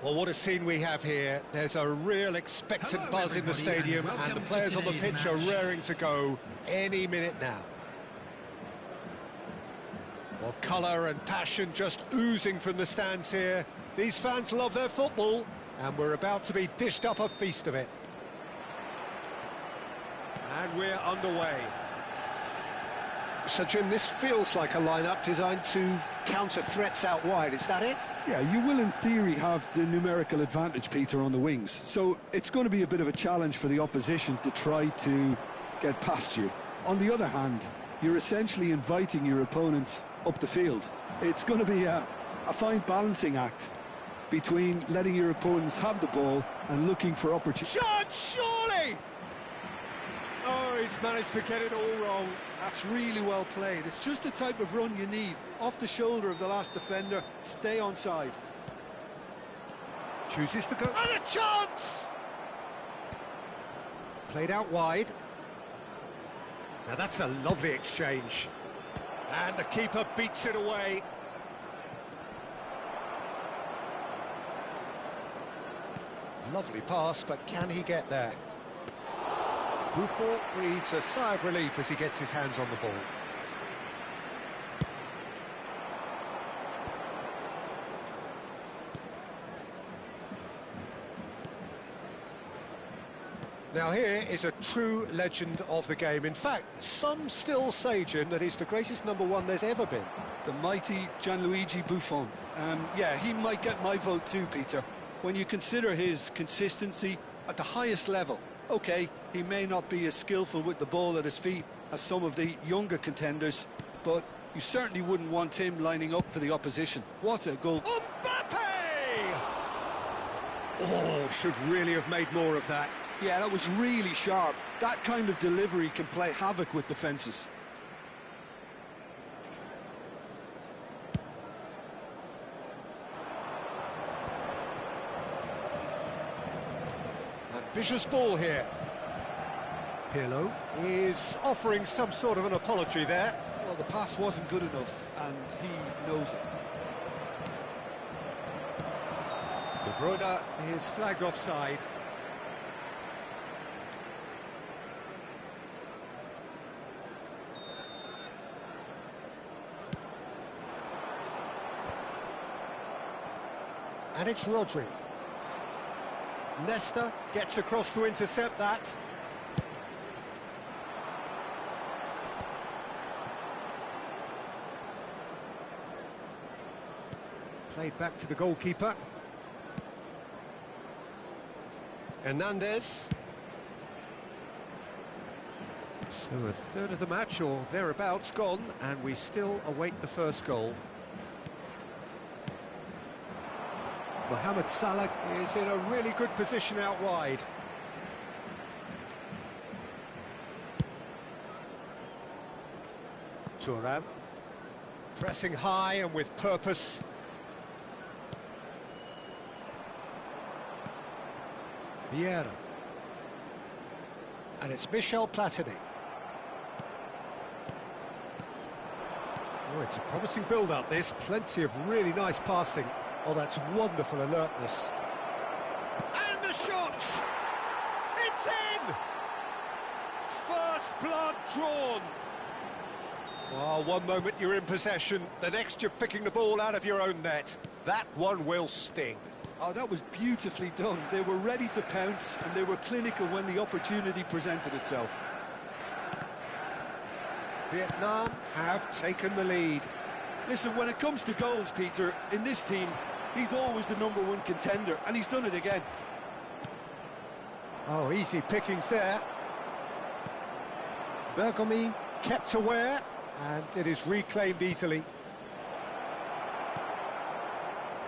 Well, what a scene we have here. There's a real expectant buzz in the stadium, and the players on the pitch are raring to go any minute now. Well, colour and passion just oozing from the stands here. These fans love their football, and we're about to be dished up a feast of it. And we're underway. So, Jim, this feels like a lineup designed to counter threats out wide, is that it? Yeah, you will in theory have the numerical advantage, Peter, on the wings. So it's going to be a bit of a challenge for the opposition to try to get past you. On the other hand, you're essentially inviting your opponents up the field. It's going to be a fine balancing act between letting your opponents have the ball and looking for opportunities. Shot, surely! Oh, he's managed to get it all wrong. That's really well played. It's just the type of run you need. Off the shoulder of the last defender, stay onside. Chooses to go. And a chance! Played out wide. Now that's a lovely exchange. And the keeper beats it away. Lovely pass, but can he get there? Buffon breathes a sigh of relief as he gets his hands on the ball. Now here is a true legend of the game. In fact, some still say, Jim, that he's the greatest number one there's ever been. The mighty Gianluigi Buffon. Yeah, he might get my vote too, Peter. When you consider his consistency at the highest level, OK, he may not be as skillful with the ball at his feet as some of the younger contenders, but you certainly wouldn't want him lining up for the opposition. What a goal. Mbappe! Oh, should really have made more of that. Yeah, that was really sharp. That kind of delivery can play havoc with defences. Ambitious ball here. Pirlo is offering some sort of an apology there. Well, the pass wasn't good enough, and he knows it. De Bruyne is flagged offside. And it's Rodri. Nesta gets across to intercept that. Played back to the goalkeeper. Hernandez. So a third of the match or thereabouts gone, and we still await the first goal. Mohamed Salah is in a really good position out wide. Thuram pressing high and with purpose. Vieira. And it's Michel Platini. Oh, it's a promising build-up, this. Plenty of really nice passing. Oh, that's wonderful alertness. And the shot! It's in! First blood drawn. Well, one moment you're in possession, the next you're picking the ball out of your own net. That one will sting. Oh, that was beautifully done. They were ready to pounce, and they were clinical when the opportunity presented itself. Vietnam have taken the lead. Listen, when it comes to goals, Peter, in this team, he's always the #1 contender, and he's done it again. Oh, easy pickings there. Bergomi kept aware, and it is reclaimed easily.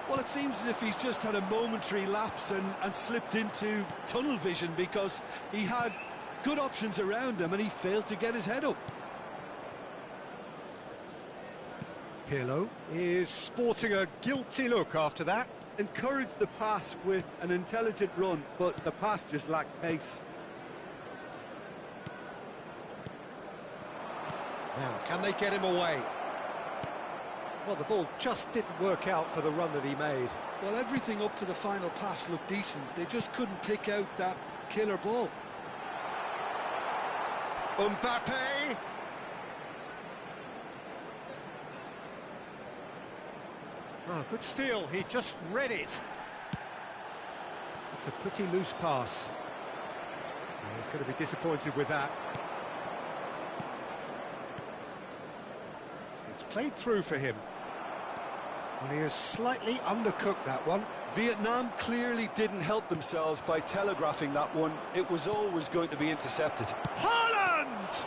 Well, it seems as if he's just had a momentary lapse and slipped into tunnel vision, because he had good options around him and he failed to get his head up. Pirlo is sporting a guilty look after that. Encouraged the pass with an intelligent run, but the pass just lacked pace. Now, can they get him away? Well, the ball just didn't work out for the run that he made. Well, everything up to the final pass looked decent. They just couldn't pick out that killer ball. Mbappe! Oh, good steal, he just read it. It's a pretty loose pass. He's going to be disappointed with that. It's played through for him. And he has slightly undercooked that one. Vietnam clearly didn't help themselves by telegraphing that one. It was always going to be intercepted. Haaland!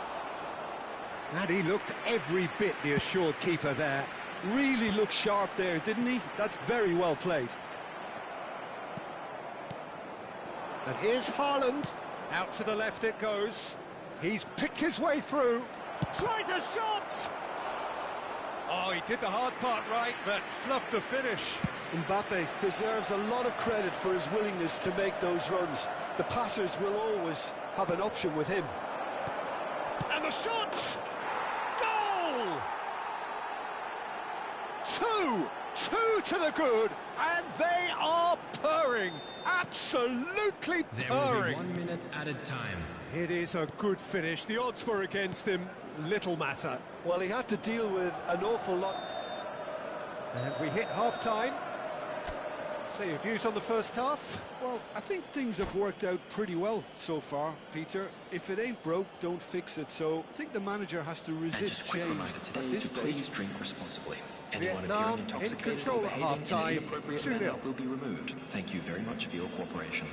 And he looked every bit the assured keeper there. Really looked sharp there, didn't he? That's very well played. And here's Haaland. Out to the left it goes. He's picked his way through. Tries a shot! Oh, he did the hard part right, but fluffed the finish. Mbappe deserves a lot of credit for his willingness to make those runs. The passers will always have an option with him. And the shot! Goal! Two to the good, and they are purring. Absolutely purring. There will be 1 minute added time. It is a good finish. The odds were against him. Little matter. Well, he had to deal with an awful lot. And we hit half-time. So your views on the first half? Well, I think things have worked out pretty well so far, Peter. If it ain't broke, don't fix it. So I think the manager has to resist change at this stage. Please drink responsibly. Anyone Vietnam appearing intoxicated in control or at behaving half-time, in an inappropriate 2-0. manner will be removed. Thank you very much for your cooperation.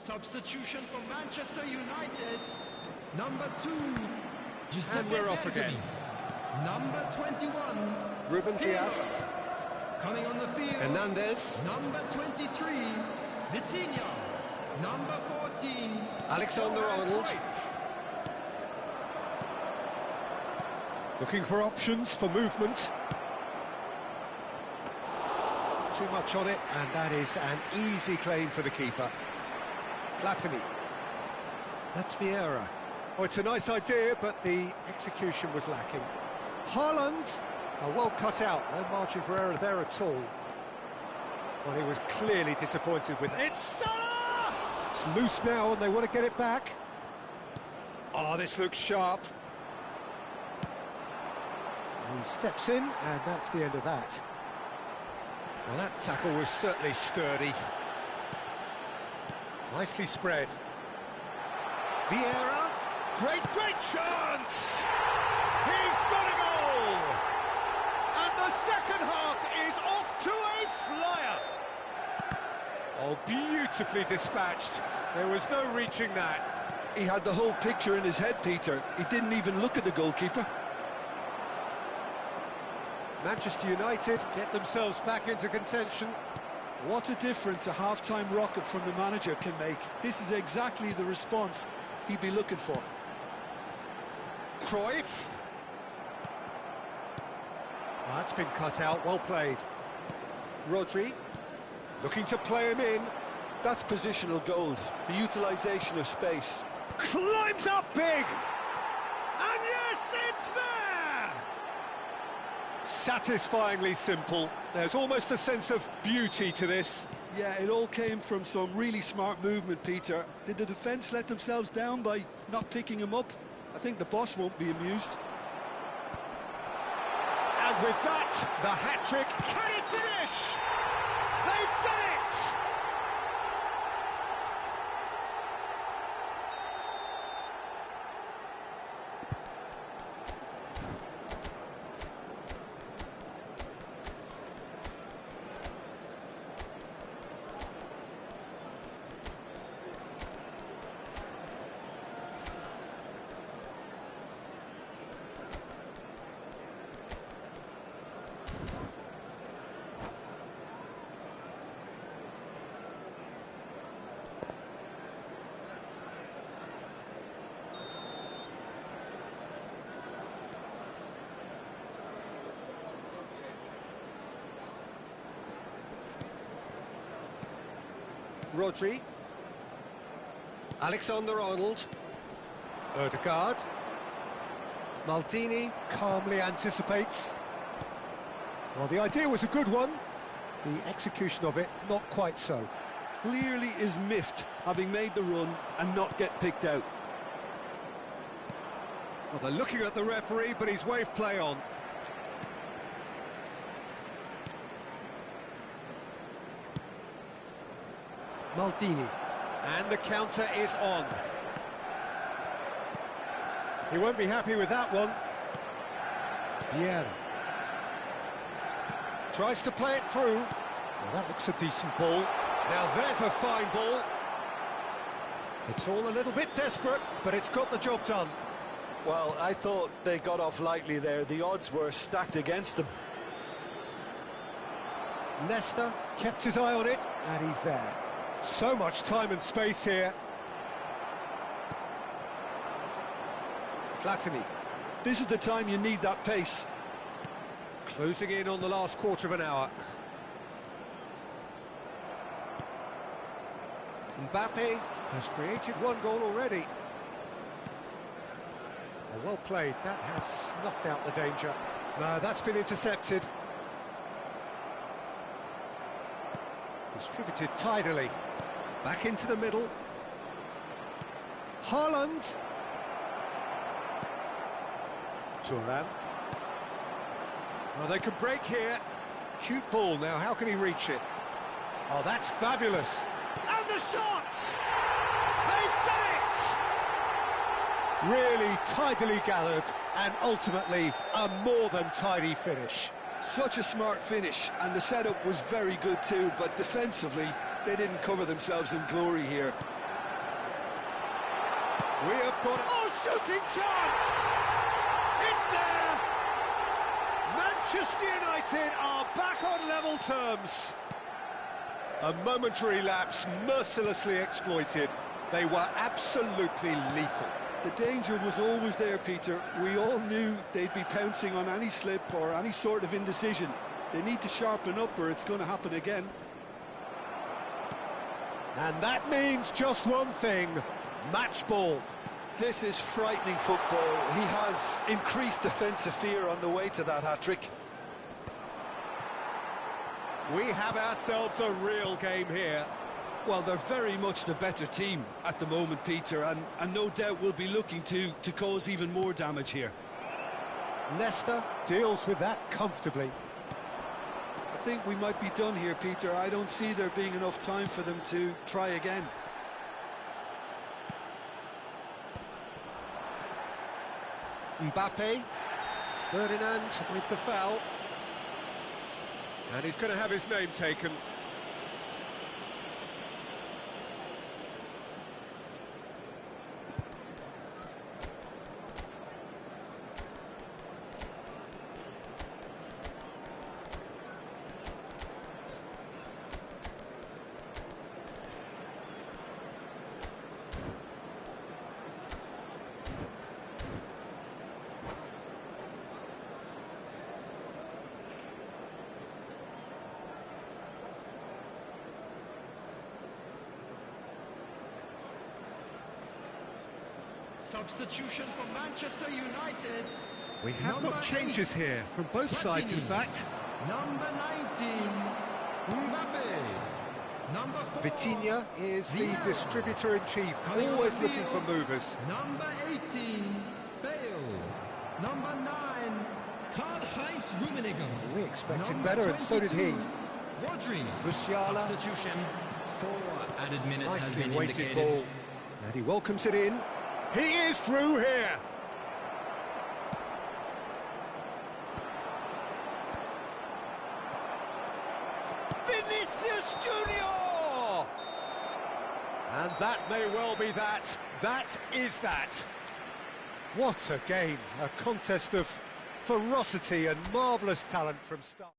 Substitution for Manchester United. Number 2. And we're off again. Number 21. Ruben Dias. Coming on the field. Hernandez. Number 23. Vitinha. Number 14. Alexander-Arnold. Looking for options for movement. Too much on it, and that is an easy claim for the keeper. Platini. That's Vieira. Oh, it's a nice idea, but the execution was lacking. Haaland. Oh, well cut out. No margin for error there at all. Well, he was clearly disappointed with it. It's Salah! It's loose now, and they want to get it back. Oh, this looks sharp. He steps in, and that's the end of that. Well, that tackle was certainly sturdy. Nicely spread. Vieira. Great chance! He's got a goal! And the second half is off to a flyer! Oh, beautifully dispatched. There was no reaching that. He had the whole picture in his head, Peter. He didn't even look at the goalkeeper. Manchester United get themselves back into contention. What a difference a half-time rocket from the manager can make. This is exactly the response he'd be looking for. Cruyff. That's been cut out, well played. Rodri, looking to play him in. That's positional gold, the utilisation of space. Climbs up big! And yes, it's there! Satisfyingly simple. There's almost a sense of beauty to this. Yeah, it all came from some really smart movement, Peter. Did the defence let themselves down by not picking him up? I think the boss won't be amused. And with that, the hat-trick. Can it finish? They've done it! Rodri. Alexander-Arnold. Ødegaard. Maldini calmly anticipates. Well, the idea was a good one. The execution of it, not quite so. Clearly is miffed, having made the run and not get picked out. Well, they're looking at the referee, but he's waved play on. Maldini. And the counter is on. He won't be happy with that one. Yeah. Tries to play it through. Well, that looks a decent ball. Now there's a fine ball. It's all a little bit desperate, but it's got the job done. Well, I thought they got off lightly there. The odds were stacked against them. Nesta kept his eye on it, and he's there. So much time and space here. Platini. This is the time you need that pace. Closing in on the last quarter of an hour. Mbappe has created one goal already. Oh, well played, that has snuffed out the danger. No, that's been intercepted. Distributed tidily. Back into the middle. Haaland. Thuram. Well, they could break here. Cute ball now, how can he reach it? Oh, that's fabulous. And the shot! They've done it! Really tidily gathered, and ultimately a more than tidy finish. Such a smart finish, and the setup was very good too, but defensively, they didn't cover themselves in glory here. We have got... Oh, shooting chance! It's there! Manchester United are back on level terms. A momentary lapse mercilessly exploited. They were absolutely lethal. The danger was always there, Peter. We all knew they'd be pouncing on any slip or any sort of indecision. They need to sharpen up or it's going to happen again. And that means just one thing, match ball. This is frightening football. He has increased defensive fear on the way to that hat-trick. We have ourselves a real game here. Well, they're very much the better team at the moment, Peter, and no doubt will be looking to cause even more damage here. Nesta deals with that comfortably. I think we might be done here, Peter. I don't see there being enough time for them to try again. Mbappe, Ferdinand with the foul. And he's going to have his name taken. Substitution for Manchester United. We have got changes here from both sides, in fact. Number 19, Mbappe. Number 4, Vitinha is the Vieira. distributor-in-chief, Coming always on looking for field, movers. Number 18, Bale. Number 9, Karl-Heinz Rummenigge. We expected Number better, and so did he. 22, Rodri. Musiala, Substitution. 4 added minutes has nicely been weighted indicated. ball. And he welcomes it in. He is through here. Vinicius Junior! And that may well be that. That is that. What a game. A contest of ferocity and marvellous talent from start.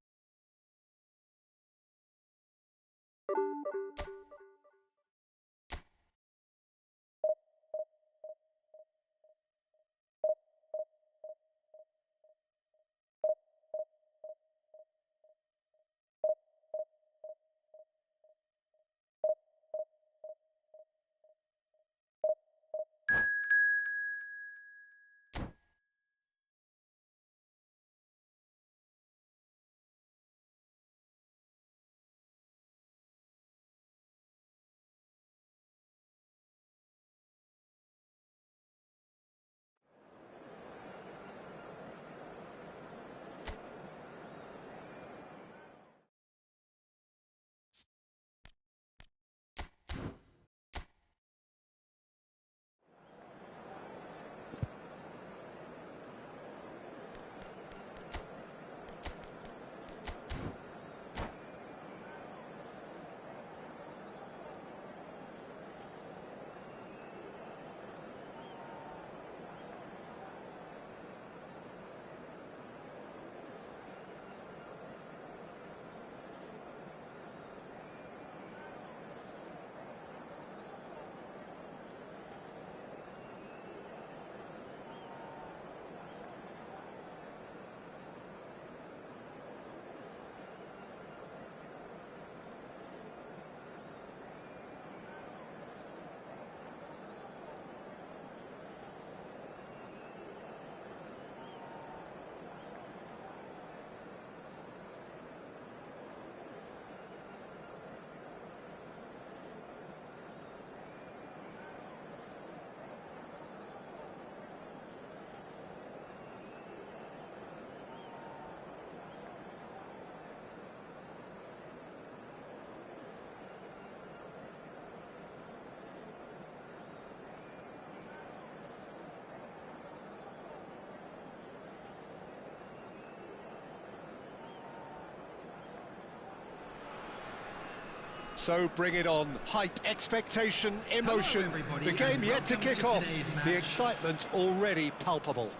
So bring it on. Hype, expectation, emotion. Hello, everybody, The game and yet to welcome kick to off. today's The match. excitement already palpable.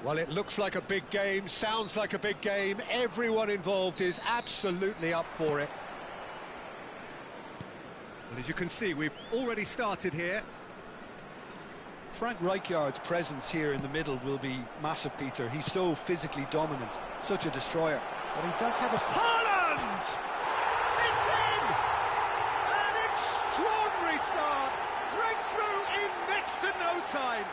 Well, it looks like a big game, sounds like a big game. Everyone involved is absolutely up for it. Well, as you can see, we've already started here. Frank Rijkaard's presence here in the middle will be massive, Peter. He's so physically dominant, such a destroyer. But he does have a... Haaland! It's in! An extraordinary start! Breakthrough in next to no time!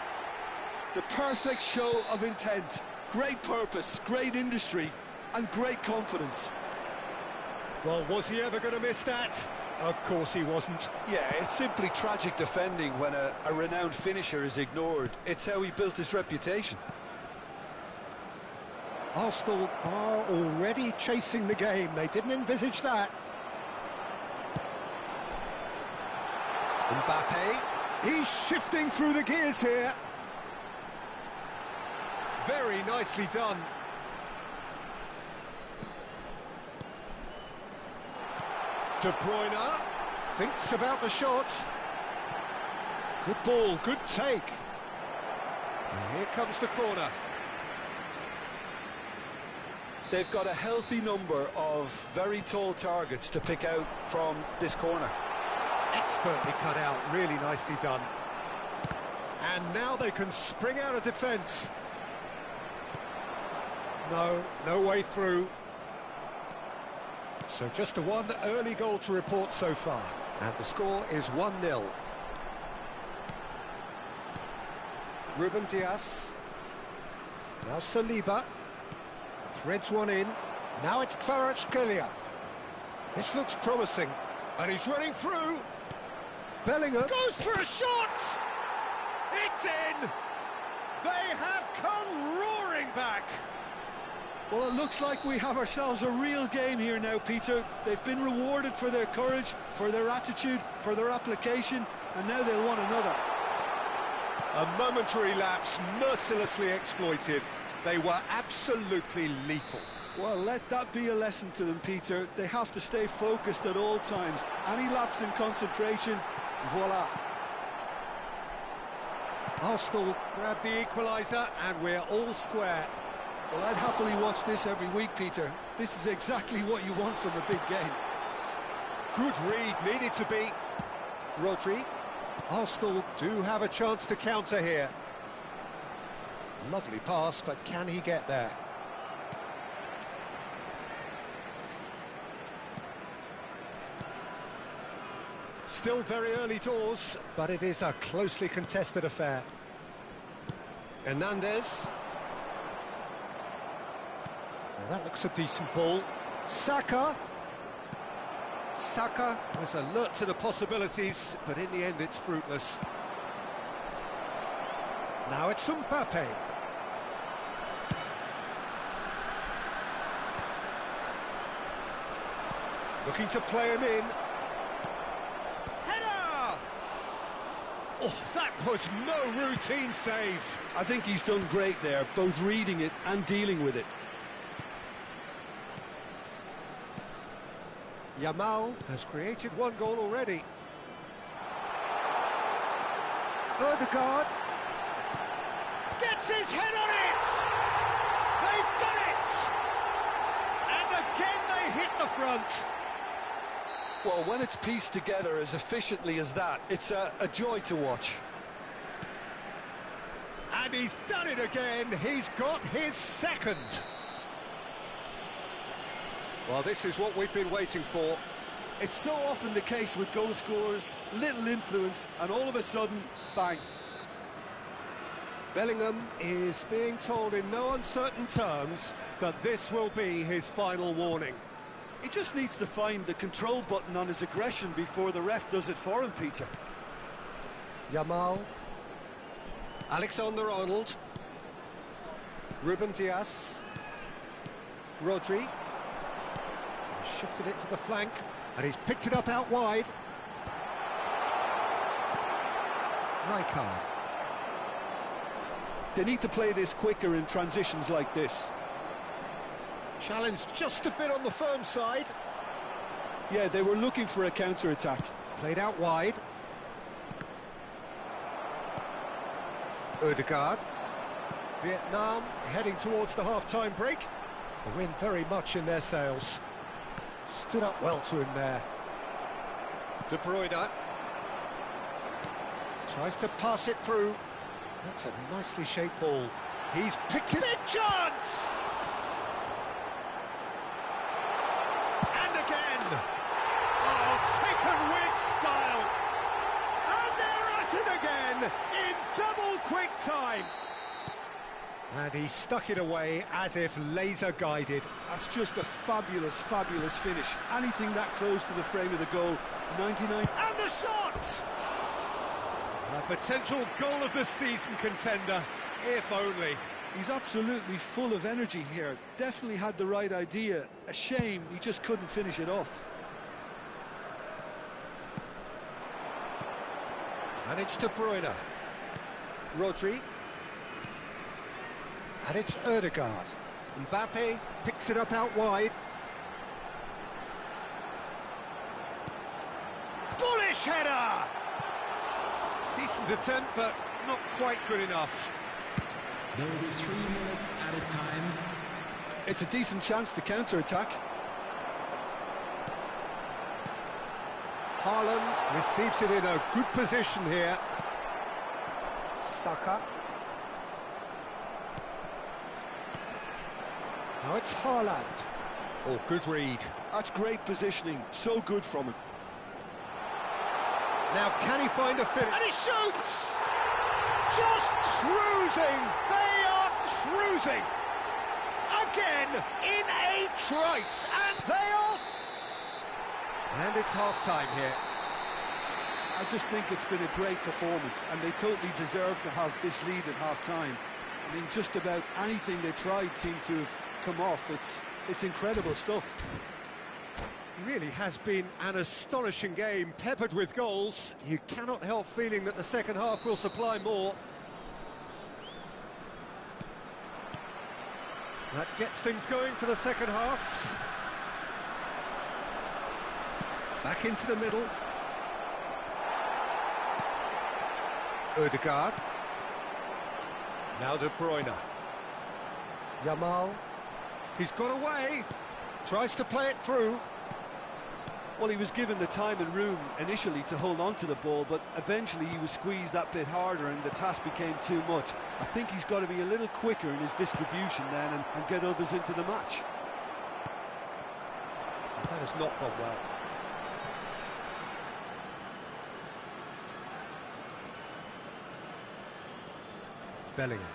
The perfect show of intent, great purpose, great industry, and great confidence. Well, was he ever going to miss that? Of course he wasn't. Yeah, it's simply tragic defending when a renowned finisher is ignored. It's how he built his reputation. Arsenal are already chasing the game. They didn't envisage that. Mbappe. He's shifting through the gears here. Very nicely done. De Bruyne thinks about the shot. Good ball, good take. And here comes the corner. They've got a healthy number of very tall targets to pick out from this corner. Expertly cut out, really nicely done. And now they can spring out of defence. No way through. So just a one early goal to report so far. And the score is 1-0. Ruben Dias. Now Saliba. Threads one in. Now it's Kvaratskhelia. This looks promising. And he's running through. Bellingham goes for a shot! It's in! They have come roaring back! Well, it looks like we have ourselves a real game here now, Peter. They've been rewarded for their courage, for their attitude, for their application, and now they'll want another. A momentary lapse, mercilessly exploited. They were absolutely lethal. Well, let that be a lesson to them, Peter. They have to stay focused at all times. Any lapse in concentration, voila. Arsenal grab the equaliser, and we're all square. Well, I'd happily watch this every week, Peter. This is exactly what you want from a big game. Good read, needed to be. Rodri. Arsenal do have a chance to counter here. Lovely pass, but can he get there? Still very early doors, but it is a closely contested affair. Hernandez. Now that looks a decent ball. Saka. Saka was alert to the possibilities, but in the end it's fruitless. Now it's Mbappe. Looking to play him in. Header! Oh, that was no routine save. I think he's done great there, both reading it and dealing with it. Yamal has created one goal already. Ødegaard gets his head on it! They've done it! And again they hit the front. Well, when it's pieced together as efficiently as that, it's a joy to watch. And he's done it again. He's got his second. Well, this is what we've been waiting for. It's so often the case with goal scorers, little influence, and all of a sudden, bang. Bellingham is being told in no uncertain terms that this will be his final warning. He just needs to find the control button on his aggression before the ref does it for him, Peter. Yamal. Alexander-Arnold. Ruben Dias. Rodri. Shifted it to the flank, and he's picked it up out wide. Rijkaard. They need to play this quicker in transitions like this. Challenged just a bit on the firm side. Yeah, they were looking for a counter-attack. Played out wide. Ødegaard. Vietnam heading towards the half-time break. The wind very much in their sails. Stood up well to him there. De Bruyne. Tries to pass it through. That's a nicely shaped ball. He's picked it in. Chance! And again! Oh, taken with style! And they're at it again in double quick time! And he stuck it away as if laser-guided. That's just a fabulous, fabulous finish. Anything that close to the frame of the goal. 99. And the shot! A potential goal of the season contender, if only. He's absolutely full of energy here. Definitely had the right idea. A shame he just couldn't finish it off. And it's De Bruyne. Rodri. And it's Ødegaard. Mbappe picks it up out wide. Bullish header! Decent attempt, but not quite good enough. There will be 3 minutes added time. It's a decent chance to counter-attack. Haaland receives it in a good position here. Saka. Now it's Haaland. Oh, good read. That's great positioning. So good from him. Now, can he find a finish? And he shoots! Just cruising! They are cruising! Again, in a trice, and they are... And it's half-time here. I just think it's been a great performance, and they totally deserve to have this lead at half-time. I mean, just about anything they tried seemed to have come off. It's incredible stuff. It really has been an astonishing game, peppered with goals. You cannot help feeling that the second half will supply more. That gets things going for the second half. Back into the middle. Ødegaard. Now De Bruyne. Yamal. He's got away. Tries to play it through. Well, he was given the time and room initially to hold on to the ball, but eventually he was squeezed that bit harder and the task became too much. I think he's got to be a little quicker in his distribution then and get others into the match. That has not gone well. Bellingham.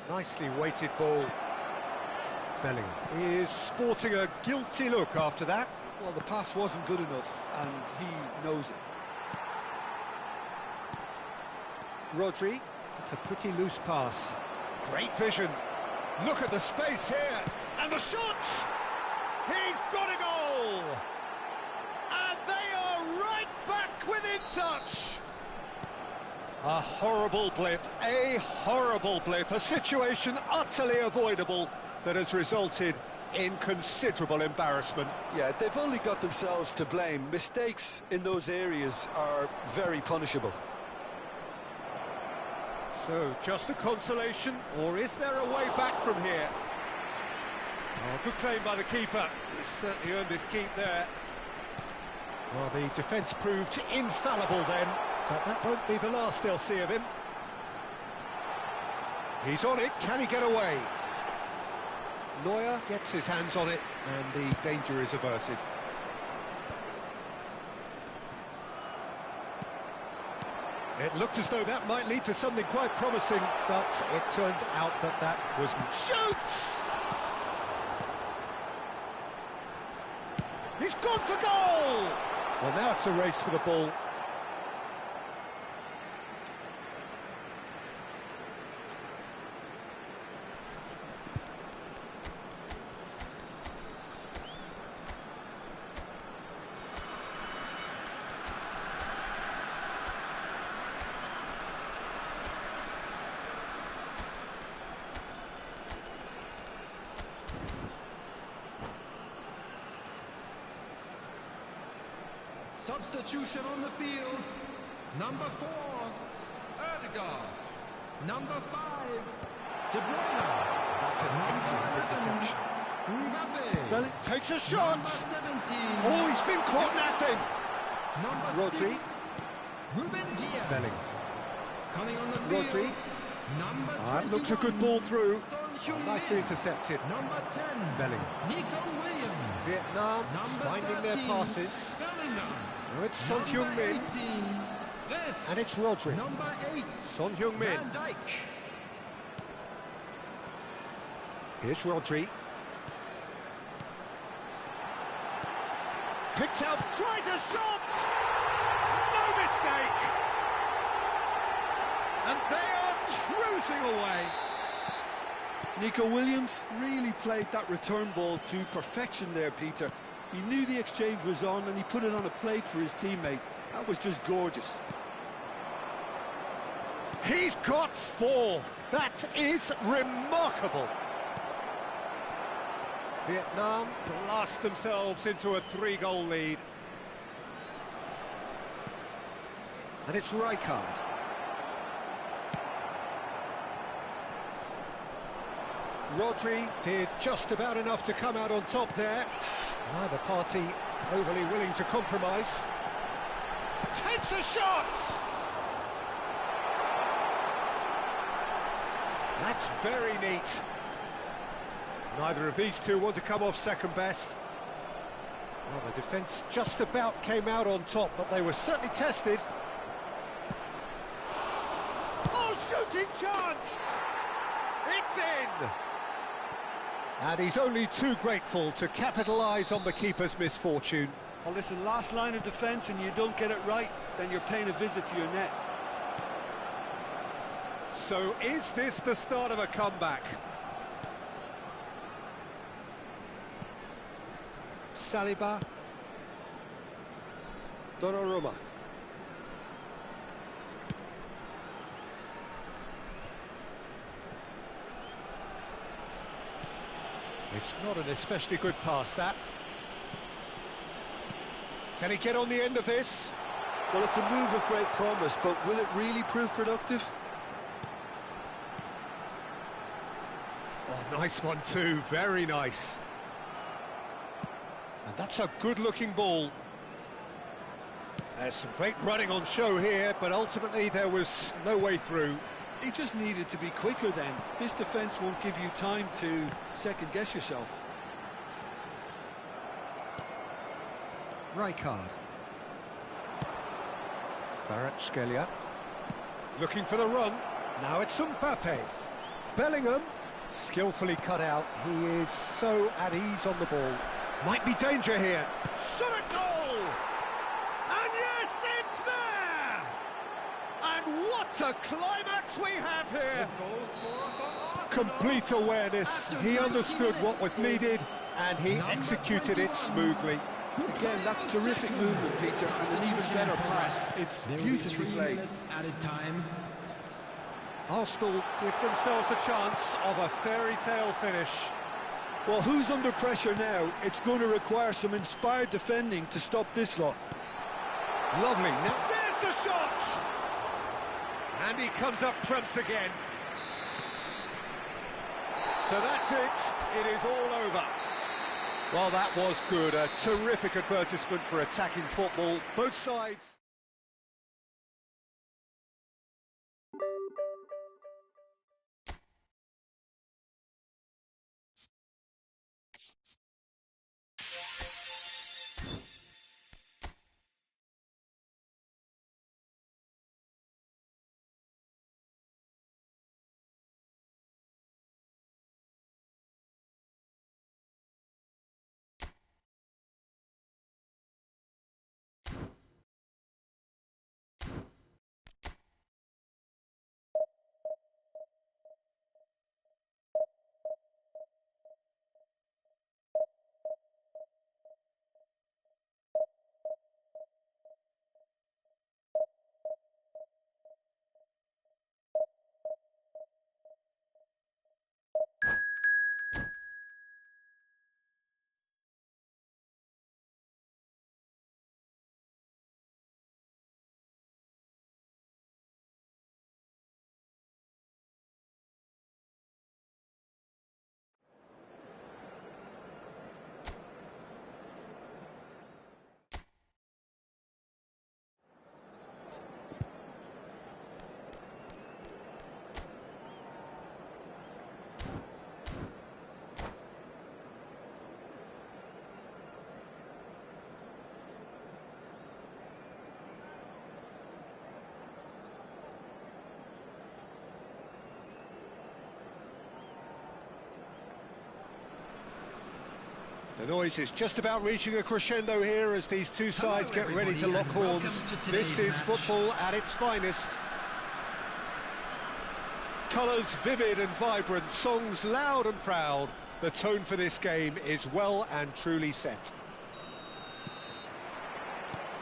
Nicely weighted ball. Bellingham is sporting a guilty look after that. Well, the pass wasn't good enough, and he knows it. Rodri. It's a pretty loose pass. Great vision. Look at the space here. And the shot! He's got a goal! And they are right back within touch! A horrible blip, a situation utterly avoidable that has resulted in considerable embarrassment. Yeah, they've only got themselves to blame. Mistakes in those areas are very punishable. So, just a consolation, or is there a way back from here? Oh, good claim by the keeper. He's certainly earned his keep there. Well, the defence proved infallible then, but that won't be the last they'll see of him. He's on it, can he get away? Neuer gets his hands on it, and the danger is averted. It looked as though that might lead to something quite promising, but it turned out that that wasn't. Shoots! He's gone for goal! Well, now it's a race for the ball. Substitution on the field. Number 4, Erdegaard. Number 5, De Bruyne. That's an excellent interception. Mbappe. Takes a shot. Number 17. Oh, he's been caught napping. Number Rodri. 6, Ruben Diaz. Belling. Coming on the field. Rodri. Number 21. That looks a good ball through. Son Heung-min. Nicely intercepted. Number 10. Belling. Nico Williams. Vietnam Number finding 13, their passes. Bellingham. Now it's Son Number Heung-min. 18, Wirtz. And it's Rodri. Number 8, Son Heung-min. Van Dijk. Here's Rodri. Picked out, tries a shot! No mistake! And they are cruising away. Nico Williams really played that return ball to perfection there, Peter. He knew the exchange was on and he put it on a plate for his teammate. That was just gorgeous. He's got 4. That is remarkable. Vietnam blast themselves into a 3-goal lead. And it's Rijkaard. Rodri did just about enough to come out on top there. Neither party overly willing to compromise. Takes a shot! That's very neat. Neither of these two want to come off second best. Well, the defence just about came out on top, but they were certainly tested. Oh, shooting chance! It's in! And he's only too grateful to capitalise on the keeper's misfortune. Well, listen, last line of defence and you don't get it right, then you're paying a visit to your net. So is this the start of a comeback? Saliba. Donnarumma. It's not an especially good pass, that. Can he get on the end of this? Well, it's a move of great promise, but will it really prove productive? Oh, nice one too, very nice. And that's a good-looking ball. There's some great running on show here, but ultimately there was no way through. He just needed to be quicker then. This defence won't give you time to second-guess yourself. Rijkaard. Kvaratskhelia. Looking for the run. Now it's Mbappe. Bellingham. Skillfully cut out. He is so at ease on the ball. Might be danger here. Shot at goal! And yes, it's there! And what a climax we have here! Complete awareness. He understood what was needed and he executed it smoothly. Again, that's terrific movement, Peter, and an even better pass. It's There will be beautifully 3 played. minutes added time. Arsenal give themselves a chance of a fairy tale finish. Well, who's under pressure now? It's going to require some inspired defending to stop this lot. Lovely. Now there's the shot! And he comes up trumps again. So that's it. It is all over. Well, that was good. A terrific advertisement for attacking football. Both sides. The noise is just about reaching a crescendo here as these two sides get ready to lock horns. This is football at its finest. Colours vivid and vibrant, songs loud and proud. The tone for this game is well and truly set.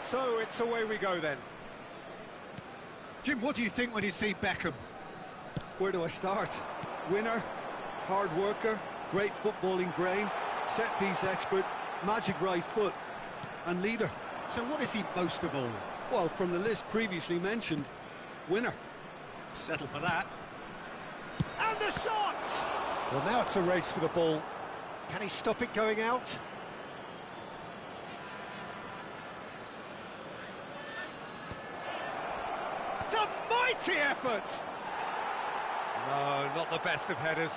So it's away we go then. Jim, what do you think when you see Beckham? Where do I start? Winner, hard worker, great footballing brain, set-piece expert, magic right foot, and leader. So what is he most of all? Well, from the list previously mentioned, winner. Settle for that. And the shot! Well, now it's a race for the ball. Can he stop it going out? It's a mighty effort! No, not the best of headers.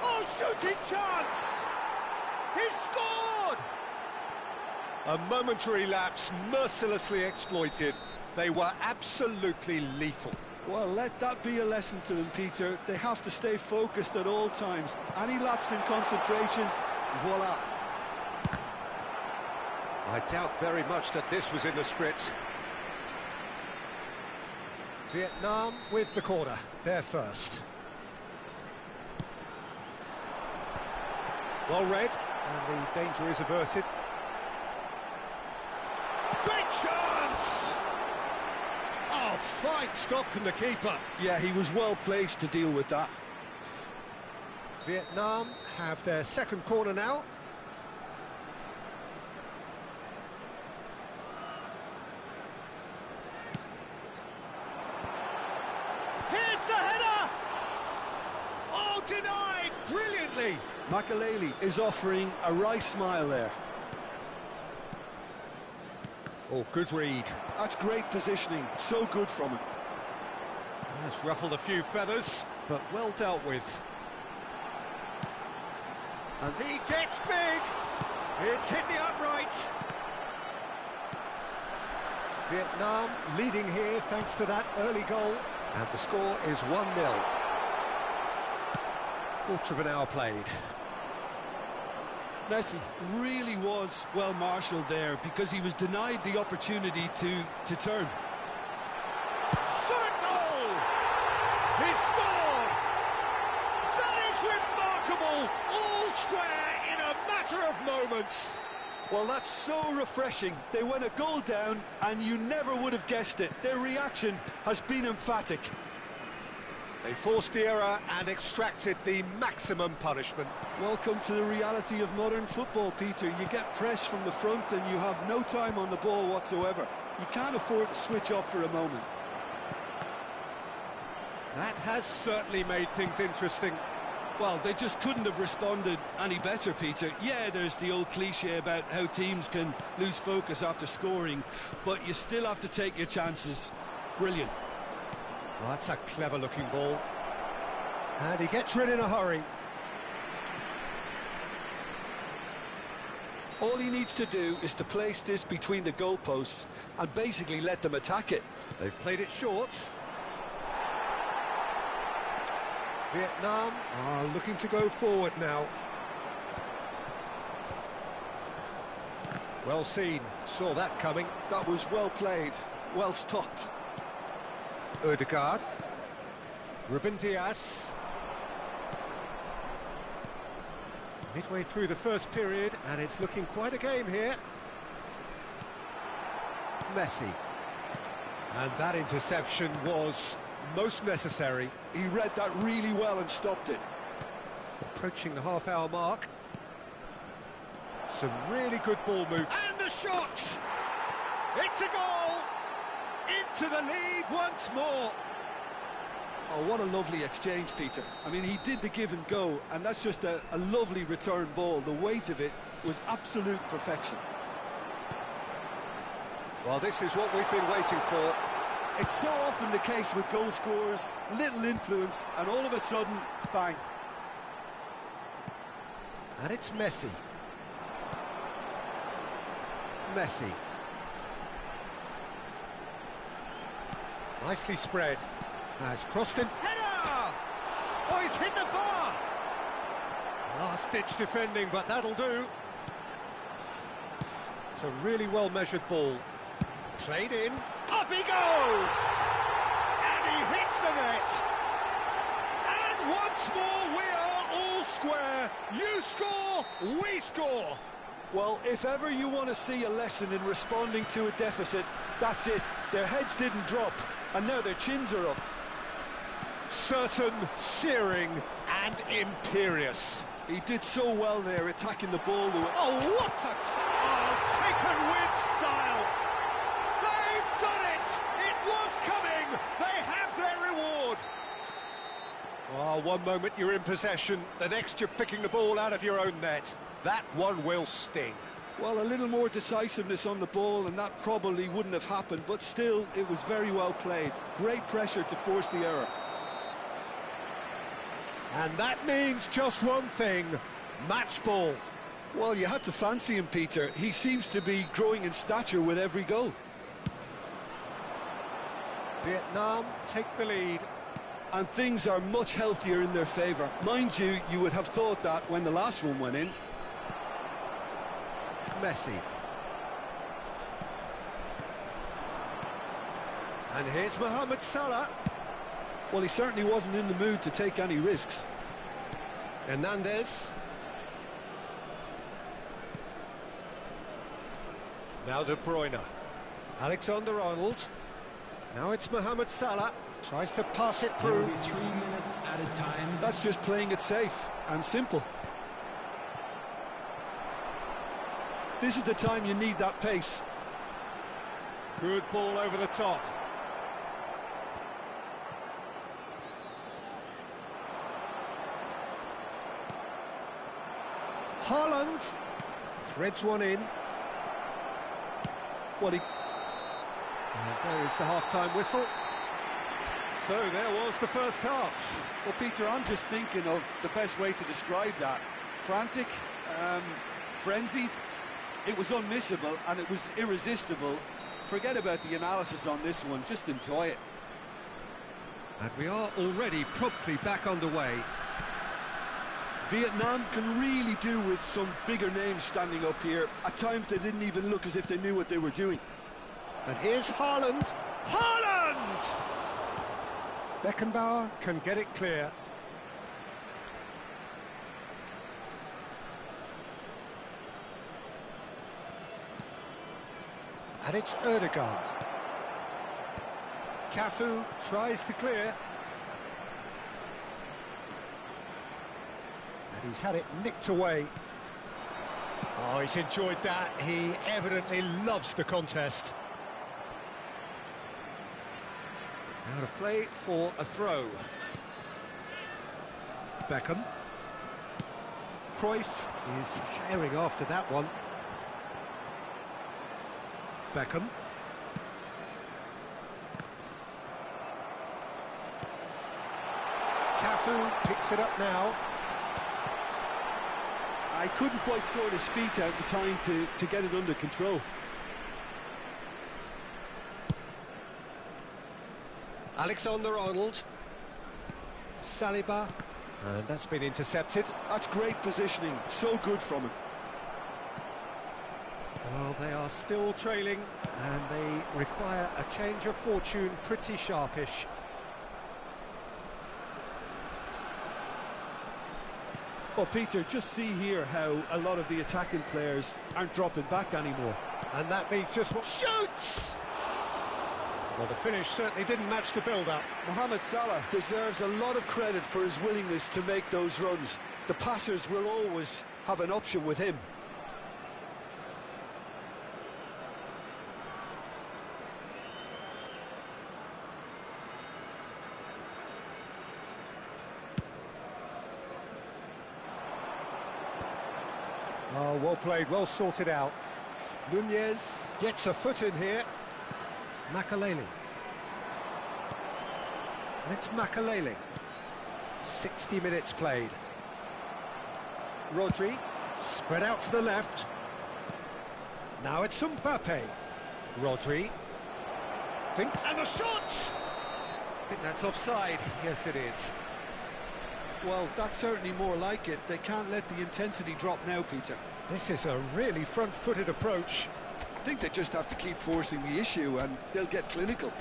Oh, shooting chance! He's scored! A momentary lapse mercilessly exploited. They were absolutely lethal. Well, let that be a lesson to them, Peter. They have to stay focused at all times. Any lapse in concentration, voila. I doubt very much that this was in the script. Vietnam with the corner. They're first. Well read, and the danger is averted. Great chance! Oh, fine stop from the keeper. Yeah, he was well placed to deal with that. Vietnam have their second corner now. Here's the header! Oh, denied brilliantly! Makaleli is offering a right smile there. Oh, good read. That's great positioning, so good from him. That's ruffled a few feathers, but well dealt with. And he gets big! It's hit the upright. Vietnam leading here thanks to that early goal. And the score is 1-0. Quarter of an hour played. Messi really was well marshalled there because he was denied the opportunity to turn. Shot goal! He scored! That is remarkable! All square in a matter of moments. Well, that's so refreshing. They went a goal down and you never would have guessed it. Their reaction has been emphatic. They forced the error and extracted the maximum punishment. Welcome to the reality of modern football, Peter. You get pressed from the front and you have no time on the ball whatsoever. You can't afford to switch off for a moment. That has certainly made things interesting. Well, they just couldn't have responded any better, Peter. Yeah, there's the old cliche about how teams can lose focus after scoring, but you still have to take your chances. Brilliant. Well, that's a clever-looking ball. And he gets rid in a hurry. All he needs to do is to place this between the goalposts and basically let them attack it. They've played it short. Vietnam are looking to go forward now. Well seen, saw that coming. That was well played, well stopped. Ødegaard. Ruben Diaz. Midway through the first period, and it's looking quite a game here. Messi. And that interception was most necessary. He read that really well and stopped it. Approaching the half-hour mark. Some really good ball move. And the shot! It's a goal! Into the lead once more. Oh, what a lovely exchange, Peter. I mean, he did the give and go, and that's just a lovely return ball. The weight of it was absolute perfection. Well, this is what we've been waiting for. It's so often the case with goal scorers, little influence, and all of a sudden, bang. And it's Messi. Messi. Nicely spread. Has crossed him. Header! Oh, he's hit the bar! Last-ditch defending, but that'll do. It's a really well-measured ball. Played in. Up he goes! And he hits the net! And once more we are all square. You score, we score! Well, if ever you want to see a lesson in responding to a deficit, that's it. Their heads didn't drop, and now their chins are up. Certain, searing, and imperious. He did so well there, attacking the ball. Oh, what a... Oh, taken with style! They've done it! It was coming! They have their reward! Oh, one moment you're in possession, the next you're picking the ball out of your own net. That one will sting. Well, a little more decisiveness on the ball, and that probably wouldn't have happened, but still, it was very well played. Great pressure to force the error. And that means just one thing, match ball. Well, you had to fancy him, Peter. He seems to be growing in stature with every goal. Vietnam take the lead. And things are much healthier in their favour. Mind you, you would have thought that when the last one went in. Messi. And here's Mohamed Salah. Well, he certainly wasn't in the mood to take any risks. Hernandez. Now De Bruyne. Alexander-Arnold. Now it's Mohamed Salah. Tries to pass it There will through. be 3 minutes added time. That's just playing it safe and simple. This is the time you need that pace. Good ball over the top. Haaland threads one in. Well, And there is the half-time whistle. So there was the first half. Well, Peter, I'm just thinking of the best way to describe that. Frantic, frenzied. It was unmissable and it was irresistible. Forget about the analysis on this one, just enjoy it. And we are already promptly back underway. Vietnam can really do with some bigger names standing up here. At times they didn't even look as if they knew what they were doing. And here's Haaland. Haaland! Beckenbauer can get it clear. And it's Ødegaard. Cafu tries to clear. And he's had it nicked away. Oh, he's enjoyed that. He evidently loves the contest. Out of play for a throw. Beckham. Cruyff is herring after that one. Beckham. Cafu picks it up now. I couldn't quite sort his feet out in time to get it under control. Alexander-Arnold. Saliba. And that's been intercepted. That's great positioning, so good from him. Well, they are still trailing, and they require a change of fortune pretty sharpish. Well, Peter, just see here how a lot of the attacking players aren't dropping back anymore. And that means just what... Shoots! Well, the finish certainly didn't match the build-up. Mohamed Salah deserves a lot of credit for his willingness to make those runs. The passers will always have an option with him. Oh, well played, well sorted out. Nunez gets a foot in here. Makaleli. And it's Makaleli. 60 minutes played. Rodri. Spread out to the left. Now it's Mbappe. Rodri. Thinks, and the shot! I think that's offside. Yes, it is. Well, that's certainly more like it. They can't let the intensity drop now, Peter. This is a really front-footed approach. I think they just have to keep forcing the issue and they'll get clinical.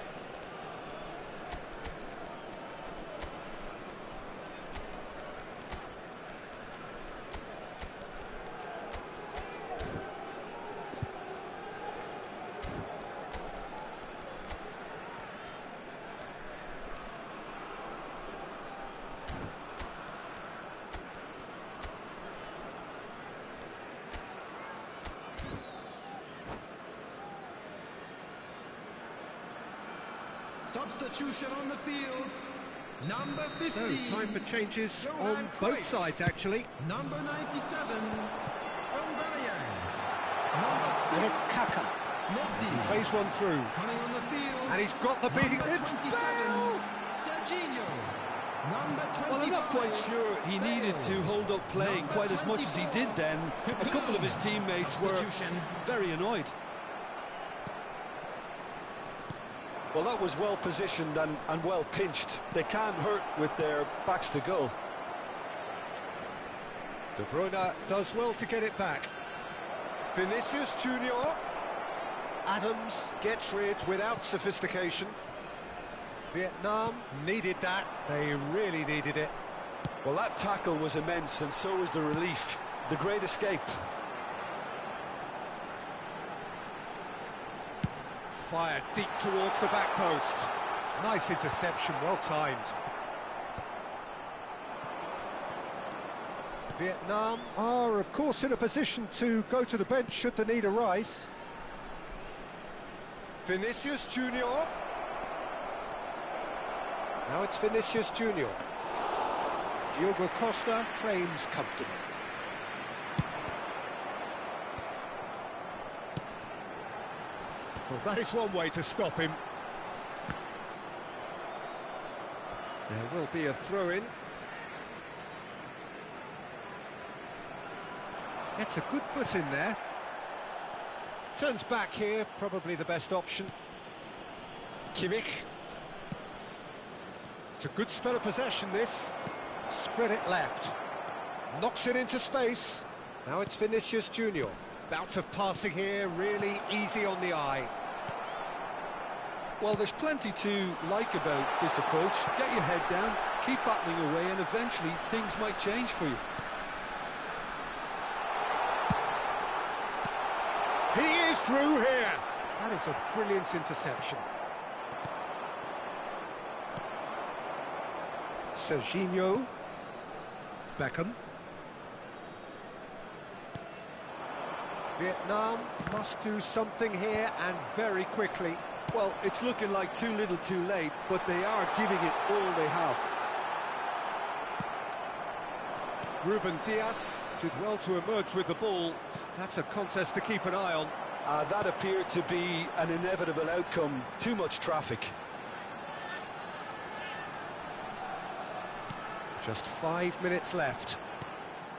Substitution on the field. Number 15. So, time for changes Johan on both Cruyff. sides, actually. Number 97. Aubameyang. And Number it's 6. Kaka. Messi. Plays one through. Coming on the field. And he's got the beating. Number It's 27. Bale! Serginho. Number 25. Well, I'm not quite sure he needed to hold up playing quite as much as he did then. A couple of his teammates were very annoyed. Well, that was well positioned and well pinched. They can't hurt with their backs to goal. De Bruyne does well to get it back. Vinicius Junior. Adams gets rid without sophistication. Vietnam needed that. They really needed it. Well, that tackle was immense, and so was the relief. The great escape. Fired deep towards the back post. Nice interception, well timed. Vietnam are, of course, in a position to go to the bench should the need arise. Vinicius Junior. Now it's Vinicius Junior. Diogo Costa claims comfortably. Well, that is one way to stop him. There will be a throw-in. Gets a good foot in there. Turns back here, probably the best option. Kimmich. It's a good spell of possession, this. Spread it left. Knocks it into space. Now it's Vinicius Junior. Bout of passing here, really easy on the eye. Well, there's plenty to like about this approach. Get your head down, keep battling away, and eventually things might change for you. He is through here. That is a brilliant interception. Serginho. Beckham. Vietnam must do something here, and very quickly. Well, it's looking like too little too late, but they are giving it all they have. Ruben Dias did well to emerge with the ball. That's a contest to keep an eye on. That appeared to be an inevitable outcome. Too much traffic. Just 5 minutes left.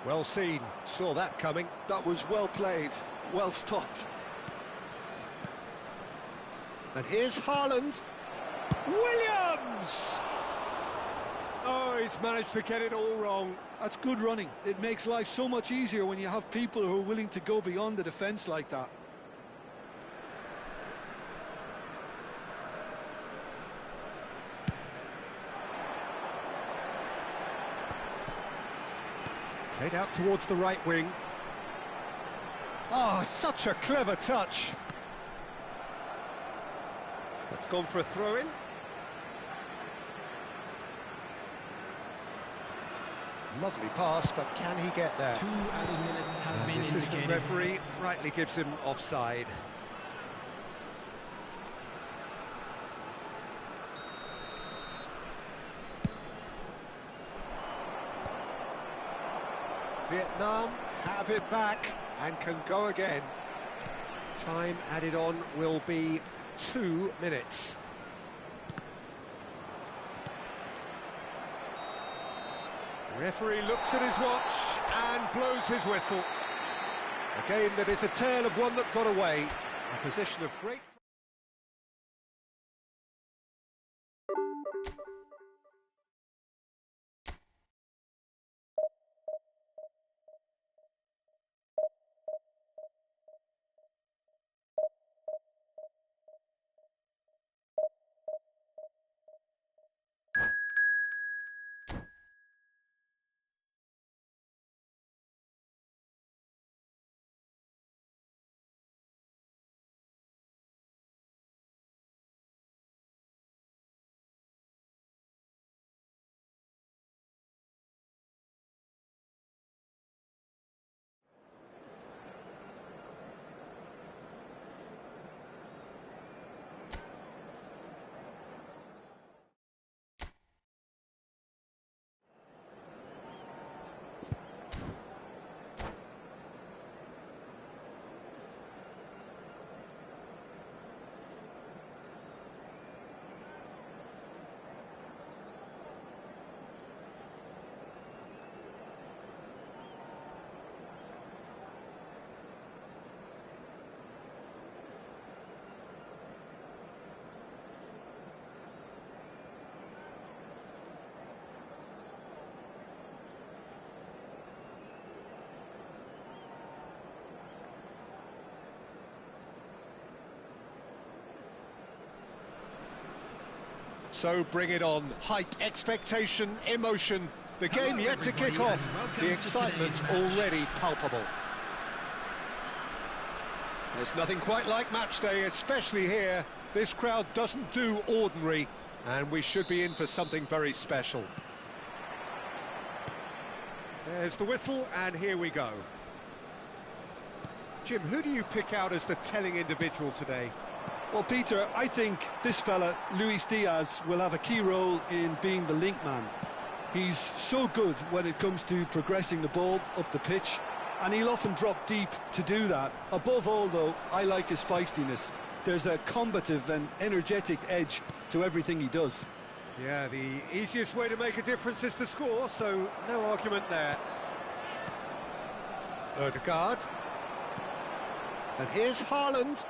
Well seen, saw that coming. That was well played, well stopped. And here's Haaland. Williams! Oh, he's managed to get it all wrong. That's good running. It makes life so much easier when you have people who are willing to go beyond the defence like that. Played out towards the right wing. Oh, such a clever touch. That's gone for a throw-in. Lovely pass, but can he get there? 2 added minutes has been The assistant indicated. referee rightly gives him offside. Vietnam have it back and can go again. Time added on will be 2 minutes. Referee looks at his watch and blows his whistle. A game that is a tale of one that got away. A position of great... So bring it on. Hype, expectation, emotion. The game yet to kick off. The excitement already palpable. There's nothing quite like match day, especially here. This crowd doesn't do ordinary, and we should be in for something very special. There's the whistle, and here we go. Jim, who do you pick out as the telling individual today? Well, Peter, I think this fella, Luis Diaz, will have a key role in being the link man. He's so good when it comes to progressing the ball up the pitch, and he'll often drop deep to do that. Above all, though, I like his feistiness. There's a combative and energetic edge to everything he does. Yeah, the easiest way to make a difference is to score, so no argument there. Odegaard. And here's Haaland.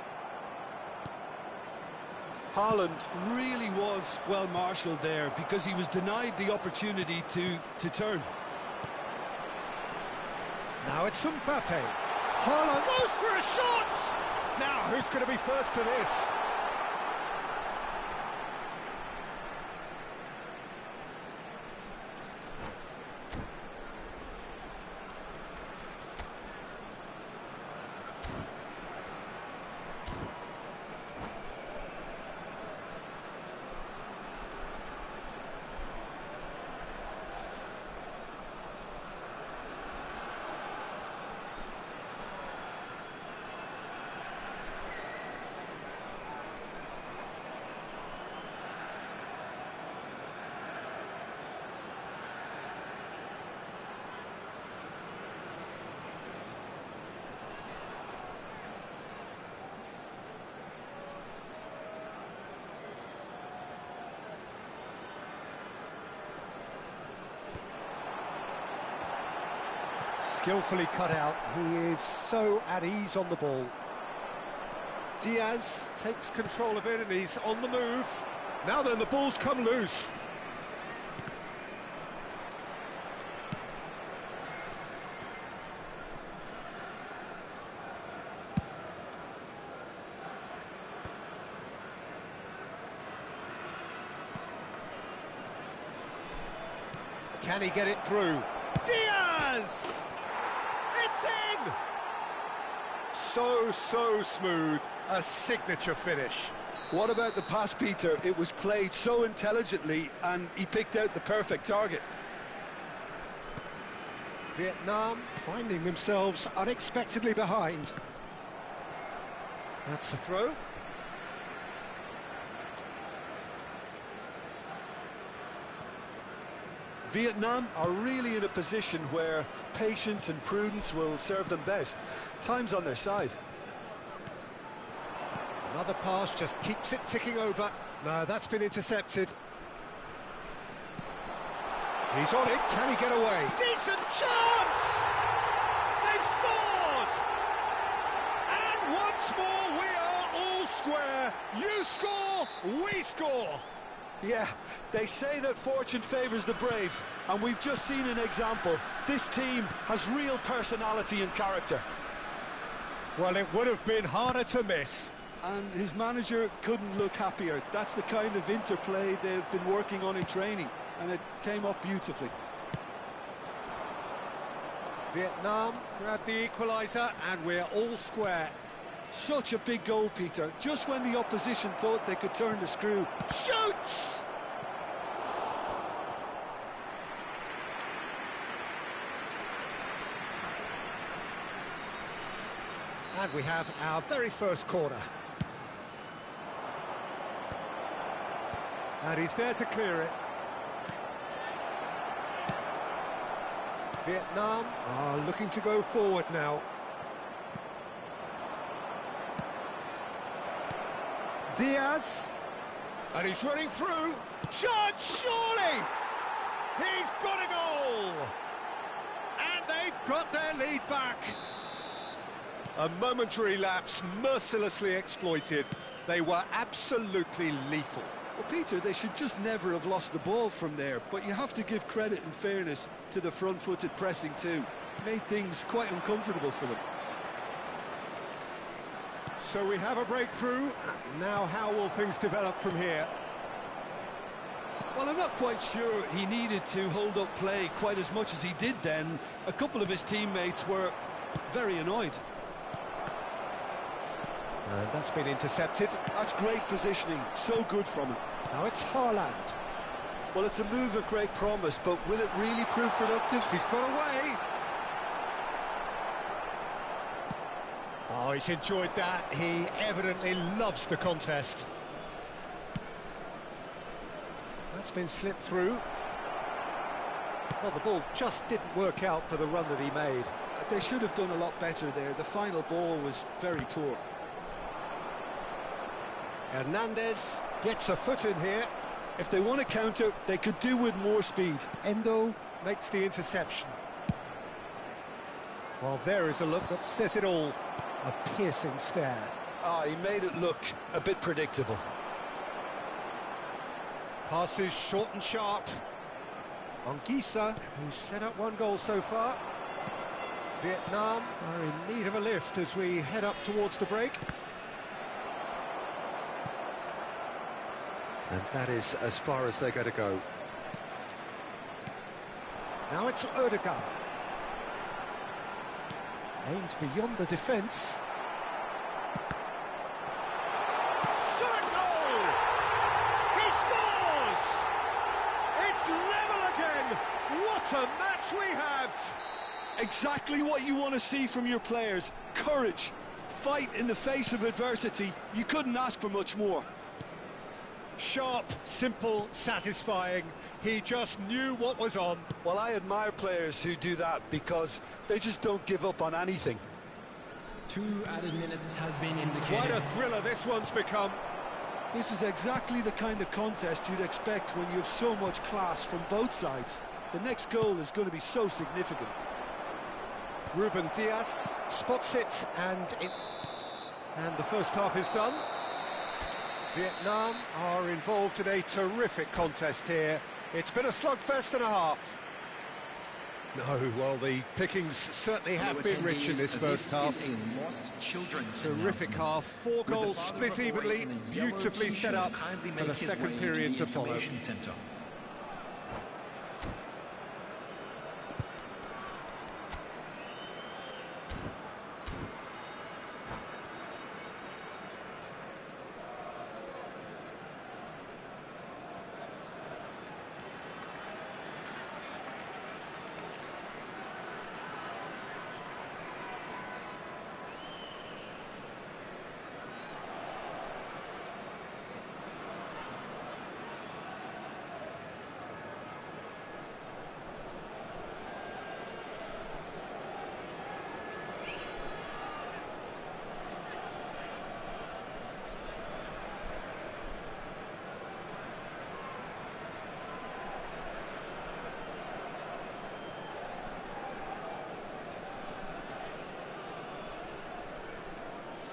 Haaland really was well marshalled there because he was denied the opportunity to turn. Now it's Mbappe. Haaland goes for a shot! Now, who's going to be first to this? Skillfully cut out. He is so at ease on the ball. Diaz takes control of it and he's on the move. Now then, the ball's come loose. Can he get it through? Diaz! It's in! So smooth, a signature finish. What about the pass, Peter? It was played so intelligently and he picked out the perfect target. Vietnam finding themselves unexpectedly behind. That's the throw. Vietnam are really in a position where patience and prudence will serve them best. Time's on their side. Another pass just keeps it ticking over. No, that's been intercepted. He's on it. Can he get away? Decent chance! They've scored! Once more, we are all square. You score, we score. Yeah, they say that fortune favours the brave, and we've just seen an example. This team has real personality and character. Well, it would have been harder to miss. And his manager couldn't look happier. That's the kind of interplay they've been working on in training, and it came off beautifully. Vietnam grabbed the equaliser, and we're all square. Such a big goal, Peter, just when the opposition thought they could turn the screw. Shoots! And we have our very first corner. And he's there to clear it. Vietnam are looking to go forward now. Diaz, and he's running through. Shot, surely! He's got a goal! And they've got their lead back. A momentary lapse, mercilessly exploited. They were absolutely lethal. Well, Peter, they should just never have lost the ball from there, but you have to give credit and fairness to the front-footed pressing too. Made things quite uncomfortable for them. So we have a breakthrough. Now how will things develop from here? Well, I'm not quite sure he needed to hold up play quite as much as he did then. A couple of his teammates were very annoyed. And that's been intercepted. That's great positioning, so good from him. Now it's Haaland. Well, it's a move of great promise, but will it really prove productive? He's got away. Oh, he's enjoyed that. He evidently loves the contest. That's been slipped through. Well, the ball just didn't work out for the run that he made. They should have done a lot better there. The final ball was very poor. Hernandez gets a foot in here. If they want to counter, they could do with more speed. Endo makes the interception. Well, there is a look that says it all. A piercing stare. Ah, he made it look a bit predictable. Passes short and sharp. Anguissa, who's set up one goal so far. Vietnam are in need of a lift as we head up towards the break. And that is as far as they're going to go. Now it's Odegaard. Aimed beyond the defence. Shot a goal! He scores! It's level again! What a match we have! Exactly what you want to see from your players. Courage. Fight in the face of adversity. You couldn't ask for much more. Sharp, simple, satisfying. He just knew what was on. Well, I admire players who do that because they just don't give up on anything. 2 added minutes has been indicated. Quite a thriller this one's become. This is exactly the kind of contest you'd expect when you have so much class from both sides. The next goal is going to be so significant. Ruben Diaz spots it, and the first half is done. Vietnam are involved in a terrific contest here. It's been a slugfest and a half. No, well, the pickings certainly have been rich in this first half. Terrific half, 4 goals split evenly, beautifully set up for the second period to follow.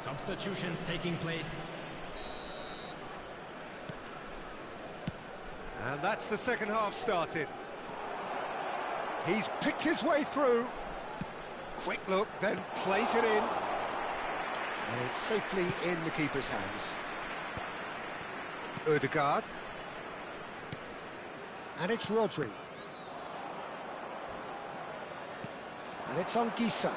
Substitutions taking place. And that's the second half started. He's picked his way through. Quick look, then plays it in. And it's safely in the keeper's hands. Ødegaard. And it's Rodri. And it's Anguissa.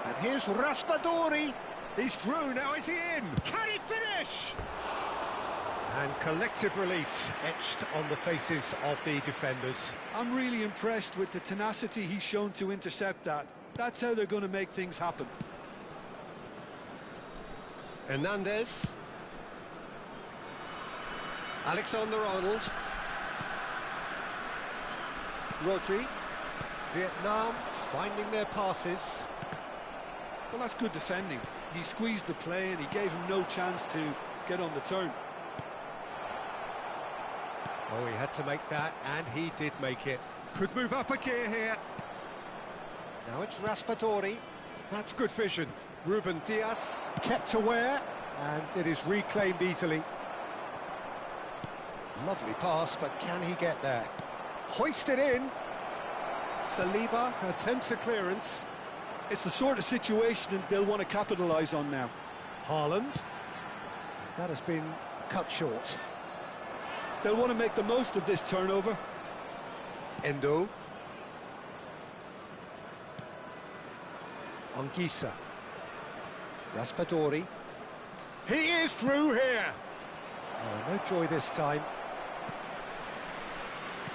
And here's Raspadori. He's through, now is he in? Can he finish? And collective relief etched on the faces of the defenders. I'm really impressed with the tenacity he's shown to intercept that. That's how they're going to make things happen. Hernandez. Alexander-Arnold. Rodri. Vietnam finding their passes. Well, that's good defending. He squeezed the play and he gave him no chance to get on the turn. Oh, he had to make that, and he did make it. Could move up a gear here. Now it's Raspadori. That's good vision. Ruben Diaz kept aware, and it is reclaimed easily. Lovely pass, but can he get there? Hoisted in. Saliba attempts a clearance. It's the sort of situation that they'll want to capitalise on now. Haaland. That has been cut short. They'll want to make the most of this turnover. Endo. Anguissa. Raspadori. He is through here. Oh, no joy this time.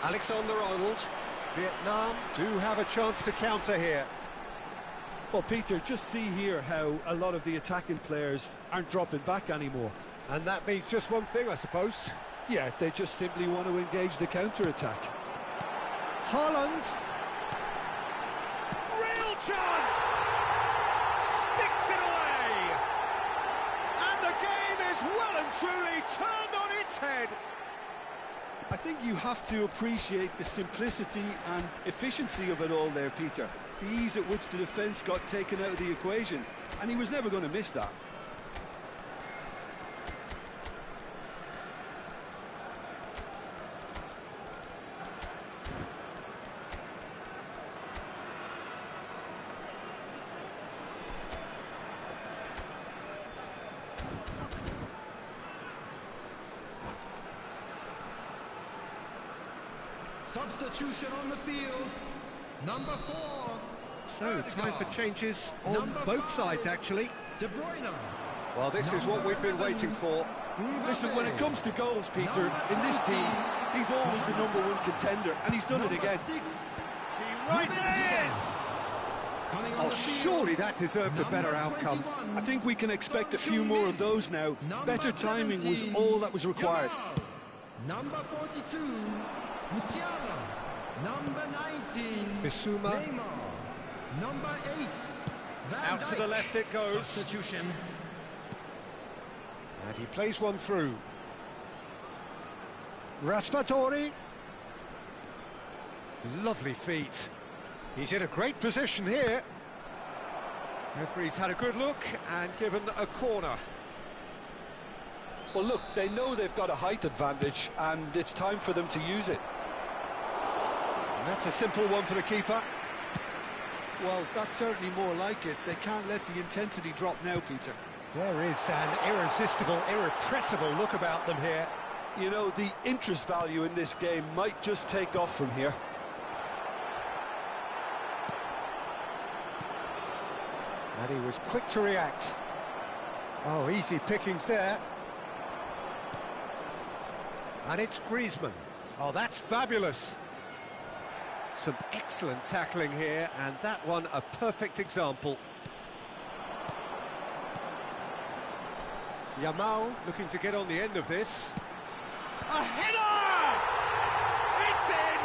Alexander-Arnold. Vietnam do have a chance to counter here. Well, Peter, just see here how a lot of the attacking players aren't dropping back anymore. And that means just one thing, I suppose. Yeah, they just simply want to engage the counter-attack. Haaland. Real chance! Sticks it away! And the game is well and truly turned on its head. I think you have to appreciate the simplicity and efficiency of it all there, Peter. The ease at which the defence got taken out of the equation, and he was never going to miss that. Substitution on the field. Number 4. So, time for changes on both sides, actually. De Bruyne. Well, this is what we've been waiting for. Listen, when it comes to goals, Peter, in this team, he's always the #1 contender, and he's done it again. He rises! Oh, surely that deserved a better outcome. I think we can expect a few more of those now. Better timing was all that was required. Number 42, Musiala. Number 19, Bissouma. Neymar. Number 8, Van Out to the Dijk. left it goes. Substitution. And he plays one through. Raspadori. Lovely feet. He's in a great position here. Referee's had a good look and given a corner. Well, look, they know they've got a height advantage, and it's time for them to use it. And that's a simple one for the keeper. Well, that's certainly more like it. They can't let the intensity drop now, Peter. There is an irresistible, irrepressible look about them here. You know, the interest value in this game might just take off from here. And he was quick to react. Oh, easy pickings there. And it's Griezmann. Oh, that's fabulous. Some excellent tackling here, and that one a perfect example. Yamal looking to get on the end of this. A header! It's in!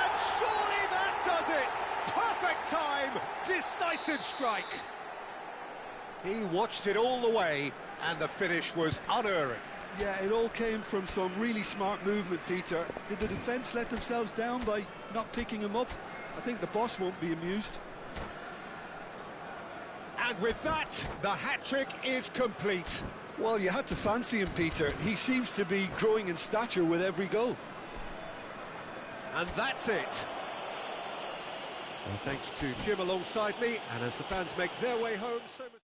And surely that does it! Perfect time! Decisive strike! He watched it all the way, and the finish was unerring. Yeah, it all came from some really smart movement, Peter. Did the defence let themselves down by not picking him up? I think the boss won't be amused. And with that, the hat-trick is complete. Well, you had to fancy him, Peter. He seems to be growing in stature with every goal. And that's it. Well, thanks to Jim alongside me, and as the fans make their way home, so much...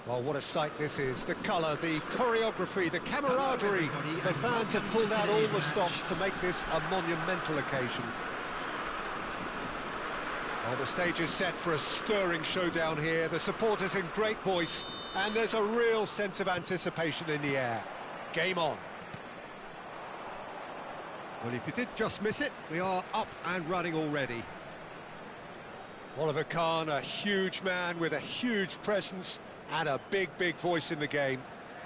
Well, what a sight this is. The colour, the choreography, the camaraderie. The fans have pulled out all the stops to make this a monumental occasion. Well, the stage is set for a stirring showdown here. The supporters in great voice, and there's a real sense of anticipation in the air. Game on. Well, if you did just miss it, we are up and running already. Oliver Kahn, a huge man with a huge presence and a big, big voice in the game.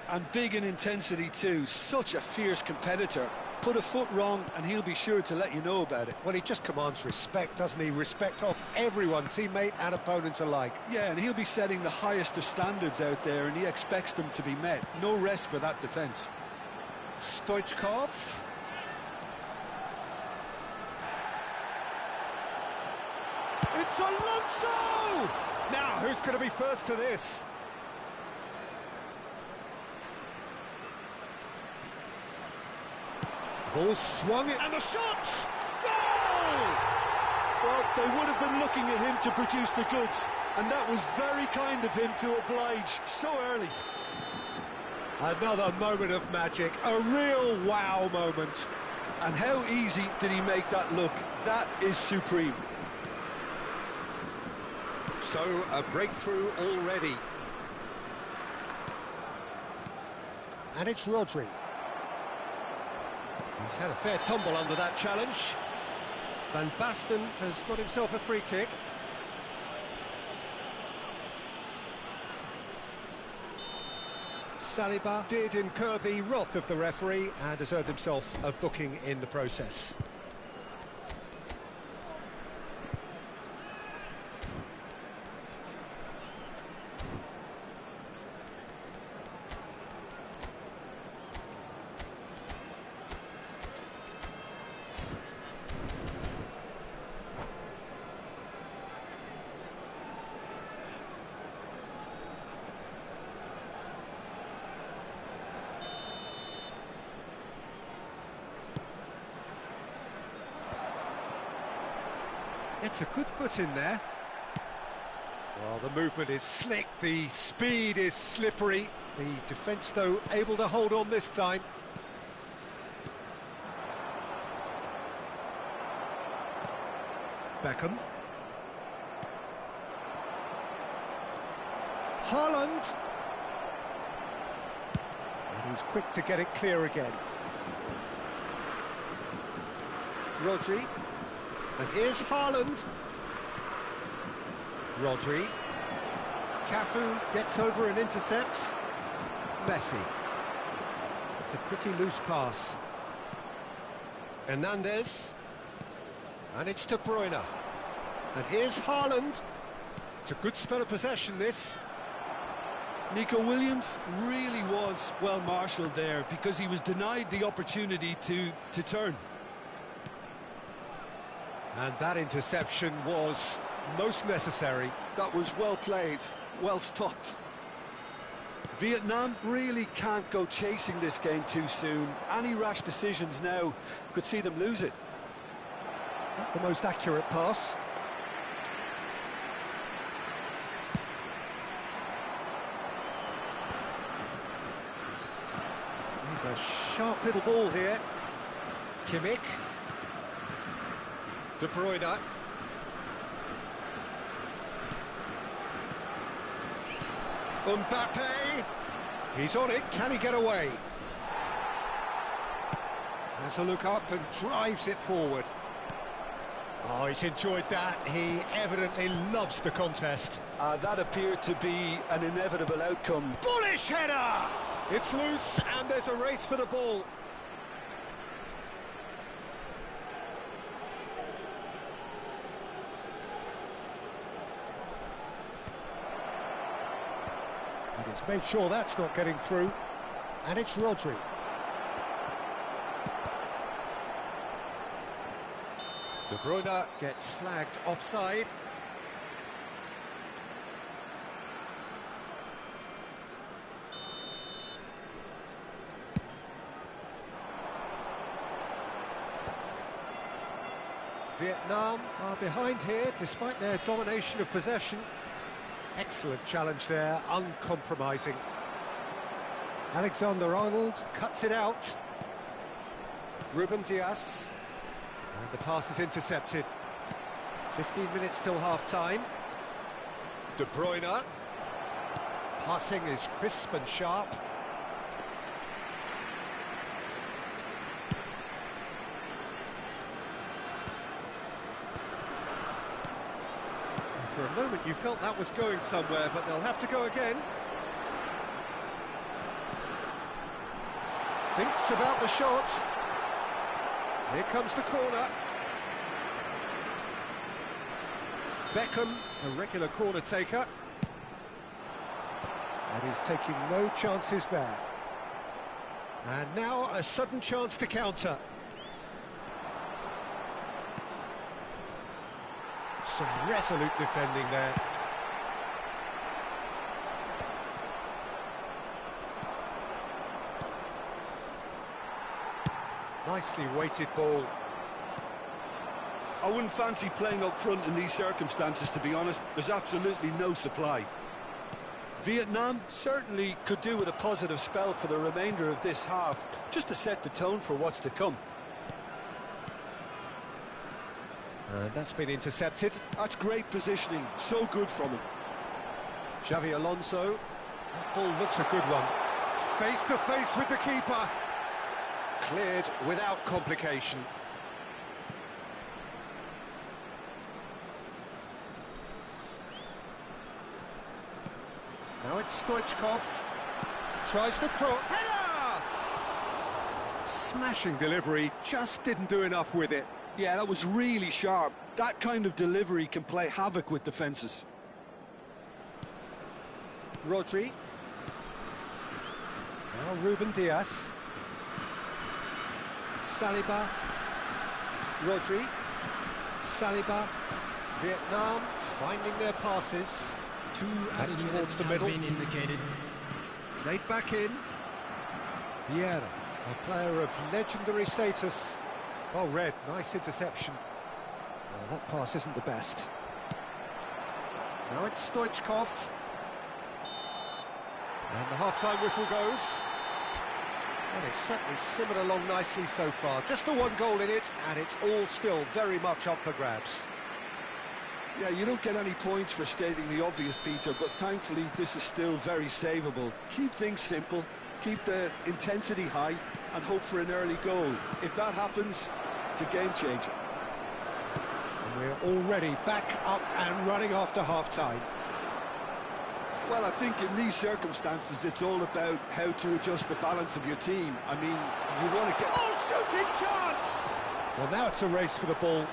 And big in intensity too, such a fierce competitor. Put a foot wrong and he'll be sure to let you know about it. Well, he just commands respect, doesn't he? Respect of everyone, teammate and opponent alike. Yeah, and he'll be setting the highest of standards out there, and he expects them to be met. No rest for that defence. Stoichkov. It's Alonso! Now, who's going to be first to this? Ball swung it, and the shots! Goal! Well, they would have been looking at him to produce the goods, and that was very kind of him to oblige so early. Another moment of magic, a real wow moment. And how easy did he make that look? That is supreme. So, a breakthrough already. And it's Rodri. He's had a fair tumble under that challenge. Van Basten has got himself a free kick. Saliba did incur the wrath of the referee and has earned himself a booking in the process. It's a good foot in there. Well, the movement is slick, the speed is slippery. The defence, though, able to hold on this time. Beckham. Haaland. And he's quick to get it clear again. Rodri. And here's Haaland. Rodri. Cafu gets over and intercepts. Messi. It's a pretty loose pass. Hernandez. And it's De Bruyne. And here's Haaland. It's a good spell of possession, this. Nico Williams really was well marshalled there because he was denied the opportunity to turn. And that interception was most necessary. That was well played, well stopped. Vietnam really can't go chasing this game too soon. Any rash decisions now could see them lose it. Not the most accurate pass. He's a sharp little ball here. Kimmich. De Bruyne. Mbappe. He's on it. Can he get away? Has a look up and drives it forward. Oh, he's enjoyed that. He evidently loves the contest. That appeared to be an inevitable outcome. Bullish header! It's loose and there's a race for the ball. And he's made sure that's not getting through. And it's Rodri. De Bruyne gets flagged offside. Vietnam are behind here despite their domination of possession. Excellent challenge there, uncompromising. Alexander-Arnold cuts it out. Ruben Dias. And the pass is intercepted. 15 minutes till half-time. De Bruyne. Passing is crisp and sharp. For a moment you felt that was going somewhere, but they'll have to go again. Thinks about the shot. Here comes the corner. Beckham, a regular corner taker. And he's taking no chances there. And now a sudden chance to counter. Some resolute defending there. Nicely weighted ball. I wouldn't fancy playing up front in these circumstances, to be honest. There's absolutely no supply. Vietnam certainly could do with a positive spell for the remainder of this half, just to set the tone for what's to come. And that's been intercepted. That's great positioning, so good from him. Xavi Alonso. That ball looks a good one. Face to face with the keeper. Cleared without complication. Now it's Stoichkov. Tries to cross. Header! Smashing delivery, just didn't do enough with it. Yeah, that was really sharp. That kind of delivery can play havoc with defences. Rodri. Now Ruben Dias. Saliba. Rodri. Saliba. Vietnam finding their passes. Two Back added towards minutes the has middle. been indicated. Played back in. Vieira, a player of legendary status. Oh, Red, nice interception. Well, that pass isn't the best. Now it's Stoichkov. And the half-time whistle goes. And it's certainly simmered along nicely so far. Just the one goal in it, and it's all still very much up for grabs. Yeah, you don't get any points for stating the obvious, Peter, but thankfully this is still very savable. Keep things simple, keep the intensity high, and hope for an early goal. If that happens, it's a game changer. And we're already back up and running after half-time. Well, I think in these circumstances, it's all about how to adjust the balance of your team. I mean, you want to get... Oh, shooting chance! Well, now it's a race for the ball.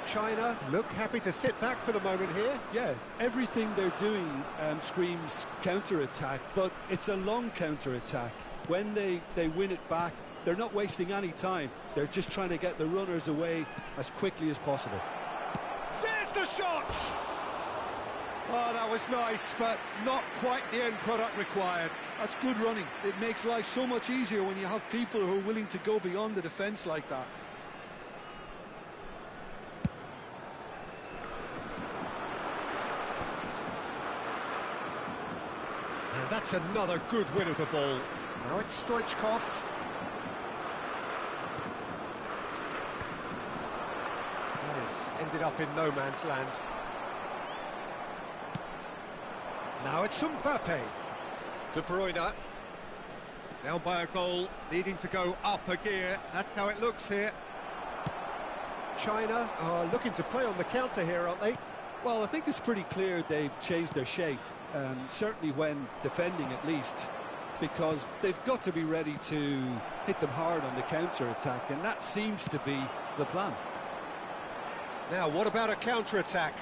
China look happy to sit back for the moment here. Yeah, everything they're doing screams counter-attack, but it's a long counter-attack. When they win it back, they're not wasting any time. They're just trying to get the runners away as quickly as possible. There's the shot! Oh, that was nice, but not quite the end product required. That's good running. It makes life so much easier when you have people who are willing to go beyond the defence like that. And that's another good win of the ball. Now it's Stoichkov. This ended up in no man's land. Now it's Mbappe. De Bruyne. Down by a goal, needing to go up a gear. That's how it looks here. China are looking to play on the counter here, aren't they? Well, I think it's pretty clear they've changed their shape. Certainly when defending at least, because they've got to be ready to hit them hard on the counter-attack, and that seems to be the plan. Now, what about a counter-attack?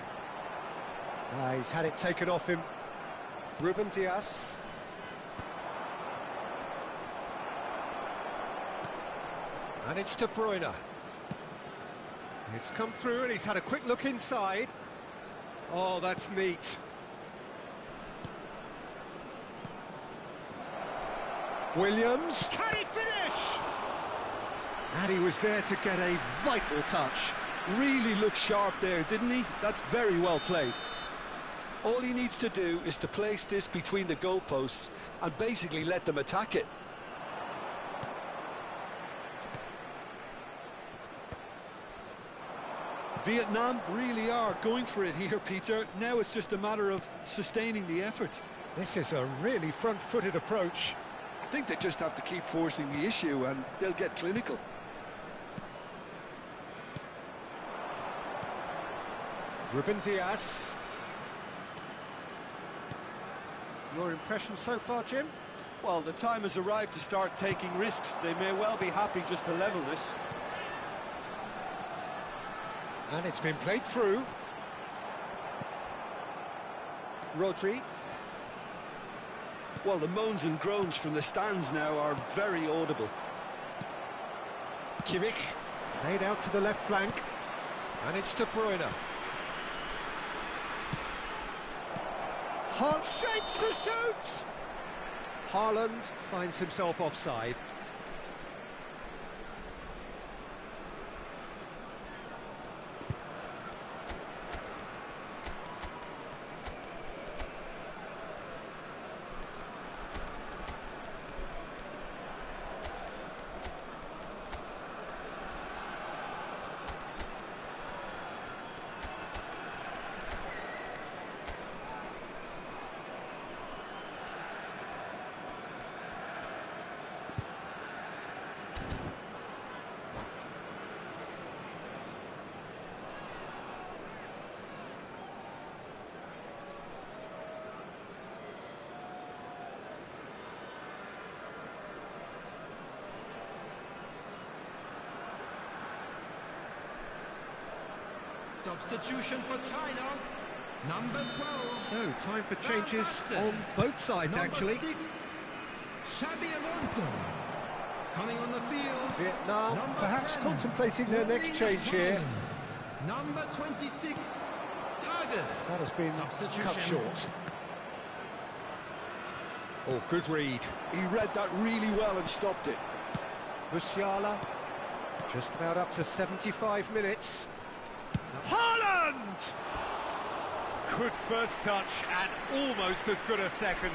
He's had it taken off him. Ruben Dias. And it's De Bruyne. It's come through and he's had a quick look inside. Oh, that's neat. Williams, can he finish? And he was there to get a vital touch. Really looked sharp there, didn't he? That's very well played. All he needs to do is to place this between the goalposts and basically let them attack it. Vietnam really are going for it here, Peter. Now it's just a matter of sustaining the effort. This is a really front-footed approach. I think they just have to keep forcing the issue and they'll get clinical. Ruben Diaz. Your impression so far, Jim? Well, the time has arrived to start taking risks. They may well be happy just to level this. And it's been played through. Rodri. Well, the moans and groans from the stands now are very audible. Kimmich. Played out to the left flank. And it's De Bruyne. Hart shapes to shoot! Haaland finds himself offside. Substitution for China, number 12. So, time for changes on both sides, actually. 6, Xabi Alonso. Coming on the field. Vietnam Number perhaps 10, contemplating their next change here. Number 26, Davids. That has been cut short. Oh, good read. He read that really well and stopped it. Musiala, just about up to 75 minutes. Haaland! Good first touch and almost as good a second.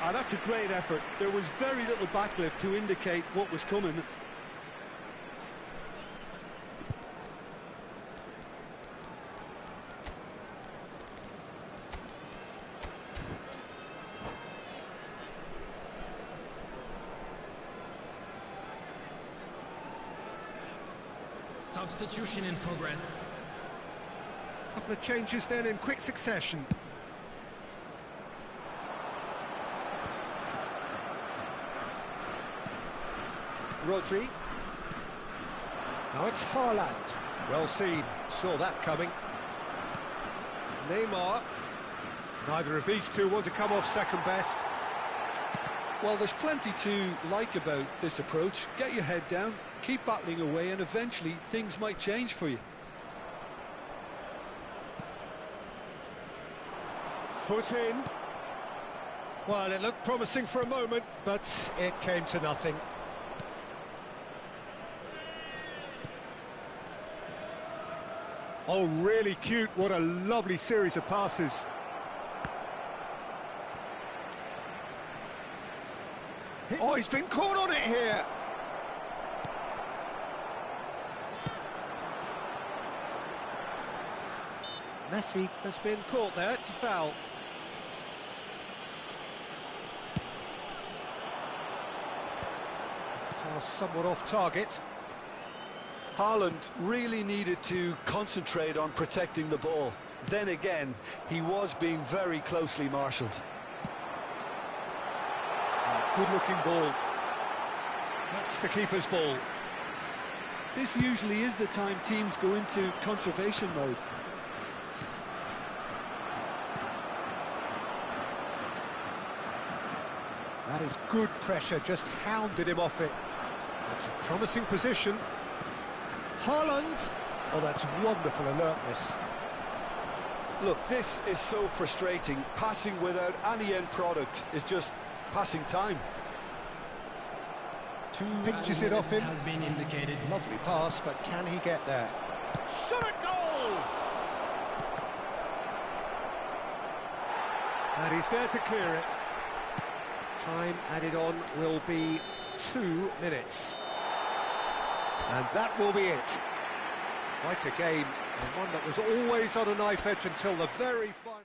Ah, that's a great effort. There was very little backlift to indicate what was coming. Substitution in progress. Couple of changes then in quick succession. Rodri. Now it's Haaland. Well seen, saw that coming. Neymar. Neither of these two want to come off second best. Well, there's plenty to like about this approach. Get your head down, keep battling away, and eventually things might change for you. Foot in. Well, it looked promising for a moment, but it came to nothing. Oh, really cute. What a lovely series of passes. Oh, he's been caught on it here. Messi has been caught there. It's a foul. Somewhat off target. Haaland really needed to concentrate on protecting the ball. Then again, he was being very closely marshalled. Good-looking ball. That's the keeper's ball. This usually is the time teams go into conservation mode. That is good pressure, just hounded him off it. It's a promising position. Haaland! Oh, that's wonderful alertness. Look, this is so frustrating. Passing without any end product is just passing time. Pinches it off him. Has been indicated. Lovely pass, but can he get there? Shot a goal! And he's there to clear it. Time added on will be 2 minutes. And that will be it. Quite a game, and one that was always on a knife edge until the very final.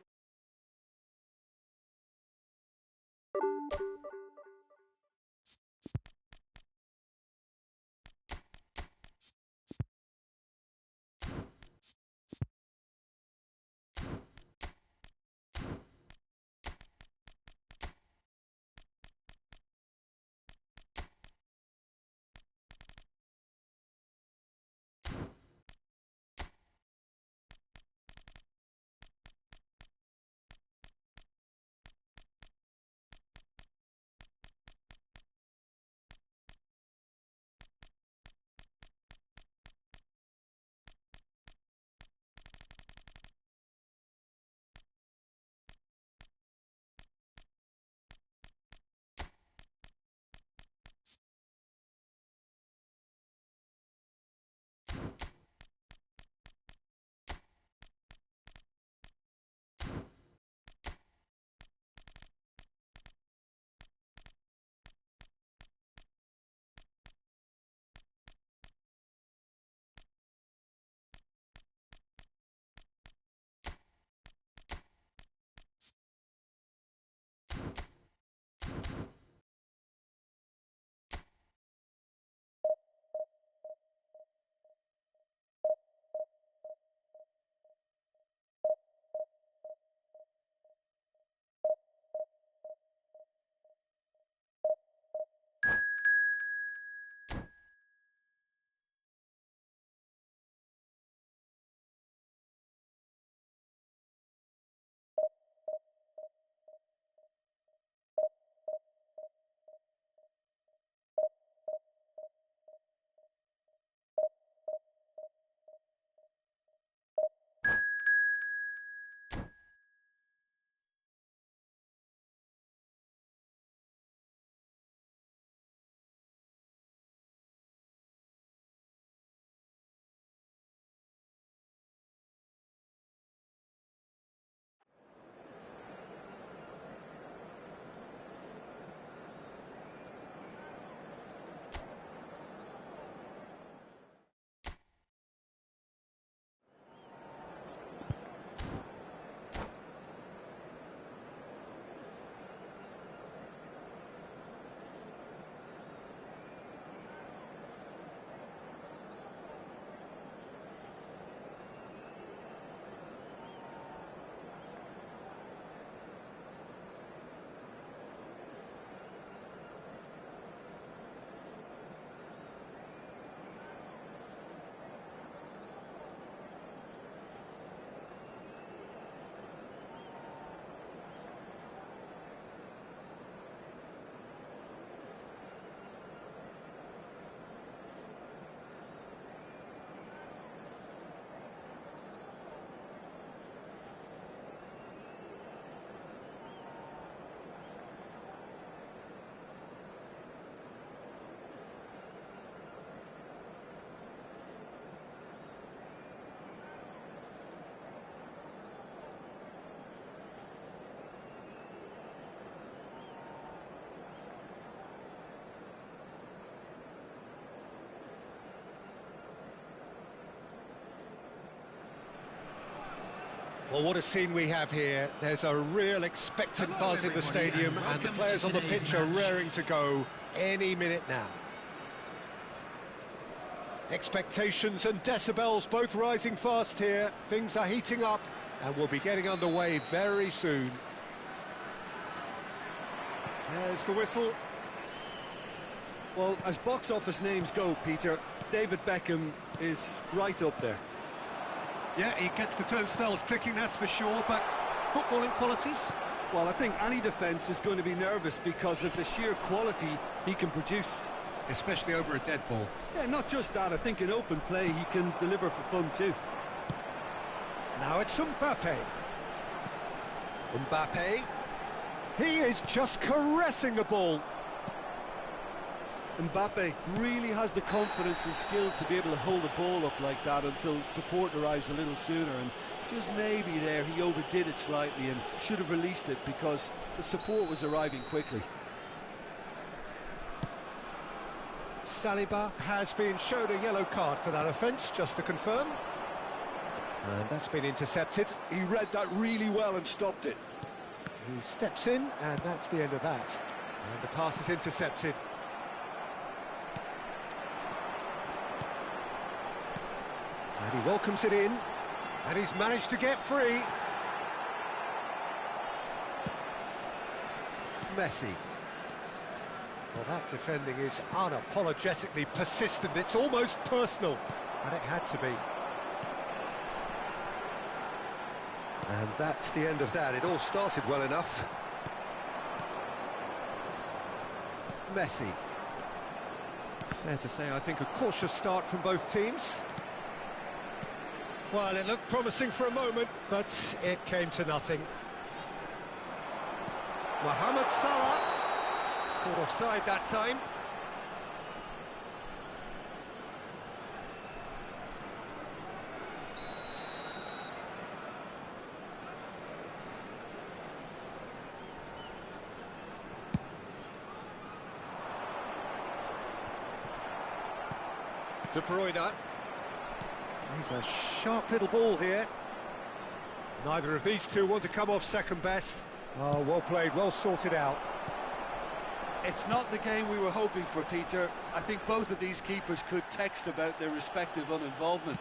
Well, what a scene we have here. There's a real expectant buzz in the stadium, and the players on the pitch are raring to go any minute now. Expectations and decibels both rising fast here. Things are heating up, and we'll be getting underway very soon. There's the whistle. Well, as box office names go, Peter, David Beckham is right up there. Yeah, he gets the turnstiles clicking, that's for sure, but footballing qualities? Well, I think any defence is going to be nervous because of the sheer quality he can produce. Especially over a dead ball. Yeah, not just that, I think in open play he can deliver for fun too. Now it's Mbappe. Mbappe. He is just caressing the ball. Mbappe really has the confidence and skill to be able to hold the ball up like that until support arrives a little sooner, and Just maybe there he overdid it slightly and should have released it because the support was arriving quickly. Saliba has been shown a yellow card for that offence, just to confirm. And that's been intercepted. He read that really well and stopped it. He steps in, and that's the end of that. And the pass is intercepted. And he welcomes it in, and he's managed to get free. Messi. Well, that defending is unapologetically persistent. It's almost personal, and it had to be. And that's the end of that. It all started well enough. Messi. Fair to say, I think, a cautious start from both teams. Well, it looked promising for a moment, but it came to nothing. Mohamed Salah. Caught offside that time. De Bruyne. He's a sharp little ball here. Neither of these two want to come off second best. Oh, well played, well sorted out. It's not the game we were hoping for, Peter. I think both of these keepers could text about their respective uninvolvement.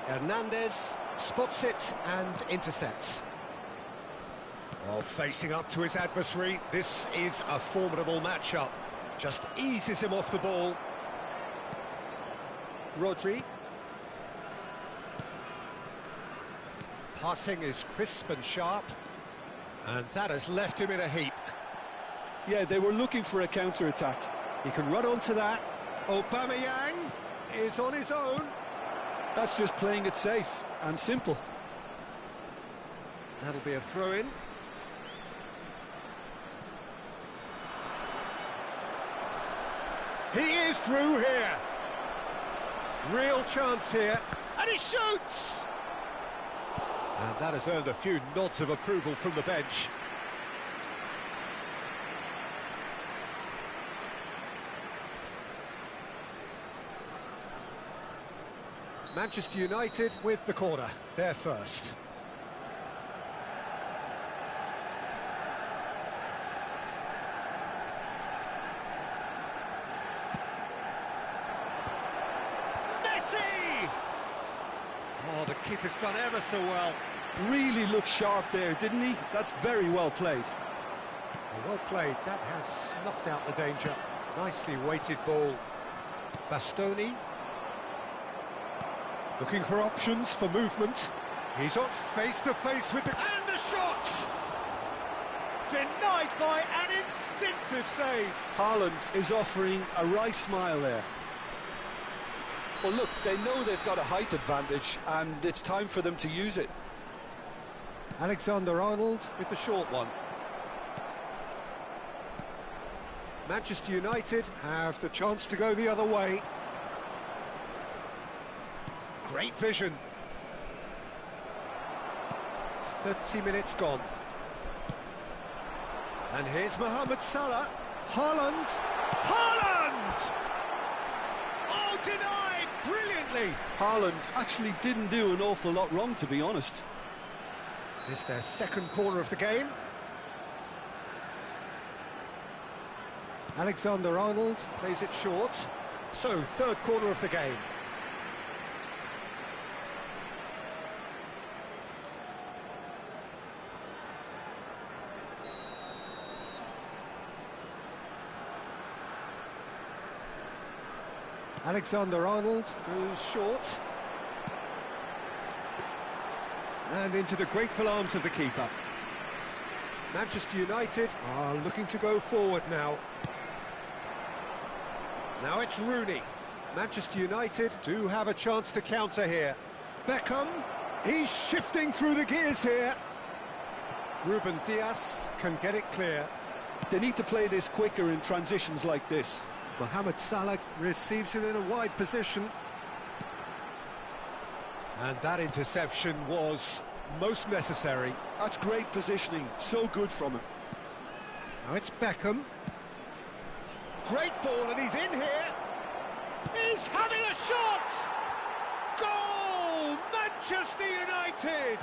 Hernandez spots it and intercepts. Oh, facing up to his adversary, this is a formidable matchup. Just eases him off the ball. Rodri. Passing is crisp and sharp, and that has left him in a heap. Yeah, they were looking for a counter-attack. He can run onto that. Aubameyang is on his own. That's just playing it safe and simple. That'll be a throw-in. He is through here. Real chance here, and he shoots! And that has earned a few nods of approval from the bench. Manchester United with the corner, they're first. Oh, the keeper's done ever so well. Really looked sharp there, didn't he? That's very well played. Well played, that has snuffed out the danger. Nicely weighted ball. Bastoni. Looking for options for movement. He's up face to face with the... And the shot! Denied by an instinctive save. Haaland is offering a wry smile there. Well, look, they know they've got a height advantage, and it's time for them to use it. Alexander-Arnold with the short one. Manchester United have the chance to go the other way. Great vision. 30 minutes gone. And here's Mohamed Salah. Haaland. Haaland! Oh, denied brilliantly. Haaland actually didn't do an awful lot wrong, to be honest. It's their second corner of the game. Alexander-Arnold plays it short. So, third corner of the game. Alexander-Arnold goes short. And into the grateful arms of the keeper. Manchester United are looking to go forward now. Now it's Rooney. Manchester United do have a chance to counter here. Beckham, he's shifting through the gears here. Ruben Dias can get it clear. They need to play this quicker in transitions like this. Mohamed Salah receives it in a wide position. And that interception was most necessary. That's great positioning, so good from him. Now it's Beckham. Great ball, and he's in here. He's having a shot! Goal! Manchester United!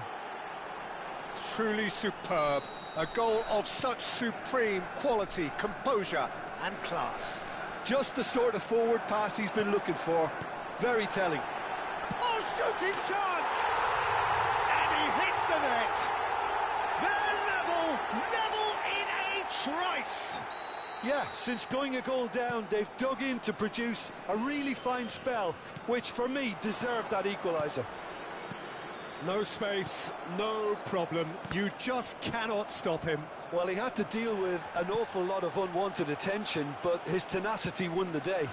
Truly superb. A goal of such supreme quality, composure and class. Just the sort of forward pass he's been looking for. Very telling. Oh, shooting chance! And he hits the net. They're level in a trice. Yeah, since going a goal down, they've dug in to produce a really fine spell, which for me deserved that equaliser. No space, no problem. You just cannot stop him. Well, he had to deal with an awful lot of unwanted attention, but his tenacity won the day.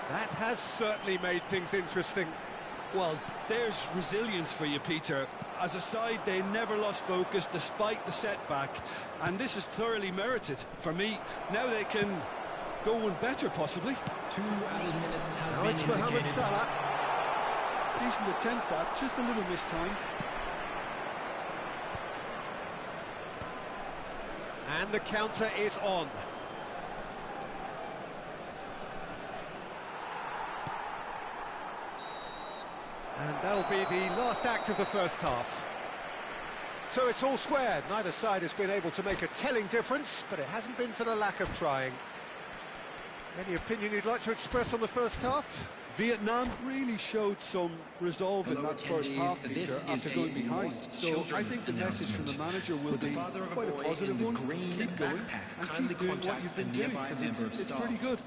That has certainly made things interesting. Well, there's resilience for you, Peter. As a side, they never lost focus despite the setback, and this is thoroughly merited. For me, now they can go one better, possibly. 2 added minutes has Now been it's Mohamed indicated. Salah. Decent attempt, that, just a little mistimed. And the counter is on. And that'll be the last act of the first half. So it's all squared. Neither side has been able to make a telling difference, but it hasn't been for the lack of trying. Any opinion you'd like to express on the first half? Vietnam really showed some resolve in that first half, Peter, after going behind. So I think the message from the manager will be quite a positive one. Keep going and keep doing what you've been doing, because it's pretty good.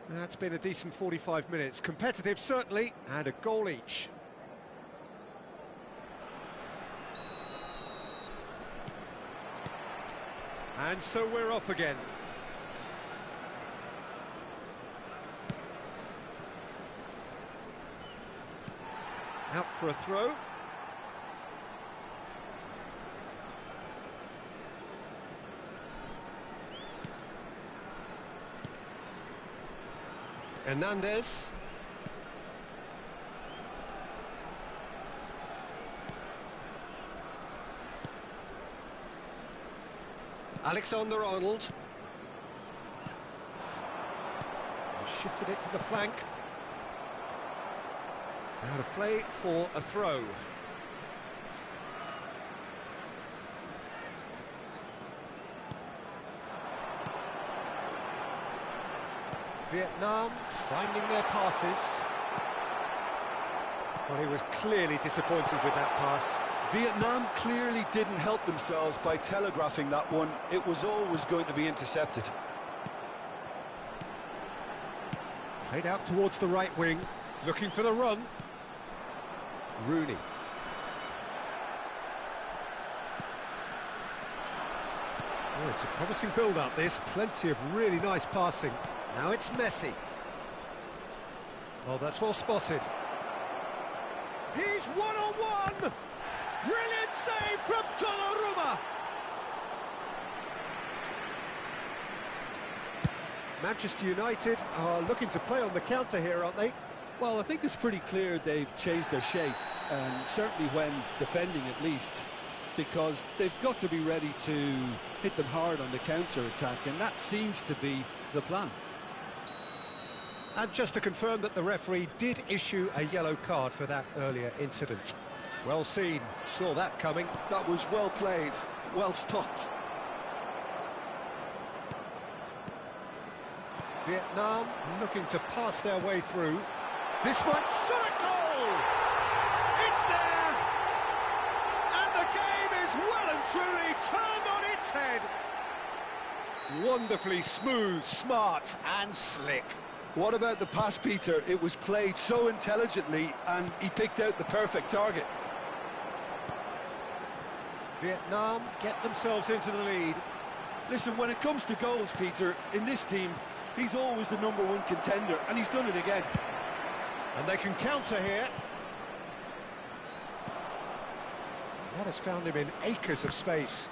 That's been a decent 45 minutes. Competitive, certainly, and a goal each. And so we're off again. Out for a throw. Hernandez. Alexander-Arnold. Shifted it to the flank. Out of play for a throw. Vietnam finding their passes. Well, he was clearly disappointed with that pass. Vietnam clearly didn't help themselves by telegraphing that one. It was always going to be intercepted. Played out towards the right wing, looking for the run. Rooney. Oh, it's a promising build-up, this. Plenty of really nice passing. Now it's Messi. Oh, that's well spotted. He's one-on-one! Brilliant save from Donnarumma! Manchester United are looking to play on the counter here, aren't they? Well, I think it's pretty clear they've changed their shape, and certainly when defending at least, because they've got to be ready to hit them hard on the counter-attack, and that seems to be the plan. And just to confirm that the referee did issue a yellow card for that earlier incident. Well seen, saw that coming. That was well played, well stopped. Vietnam looking to pass their way through. This might shot a goal! It's there! And the game is well and truly turned on its head. Wonderfully smooth, smart and slick. What about the pass, Peter? It was played so intelligently, and he picked out the perfect target. Vietnam get themselves into the lead. Listen, when it comes to goals, Peter, in this team, he's always the #1 contender, and he's done it again. And they can counter here. That has found him in acres of space.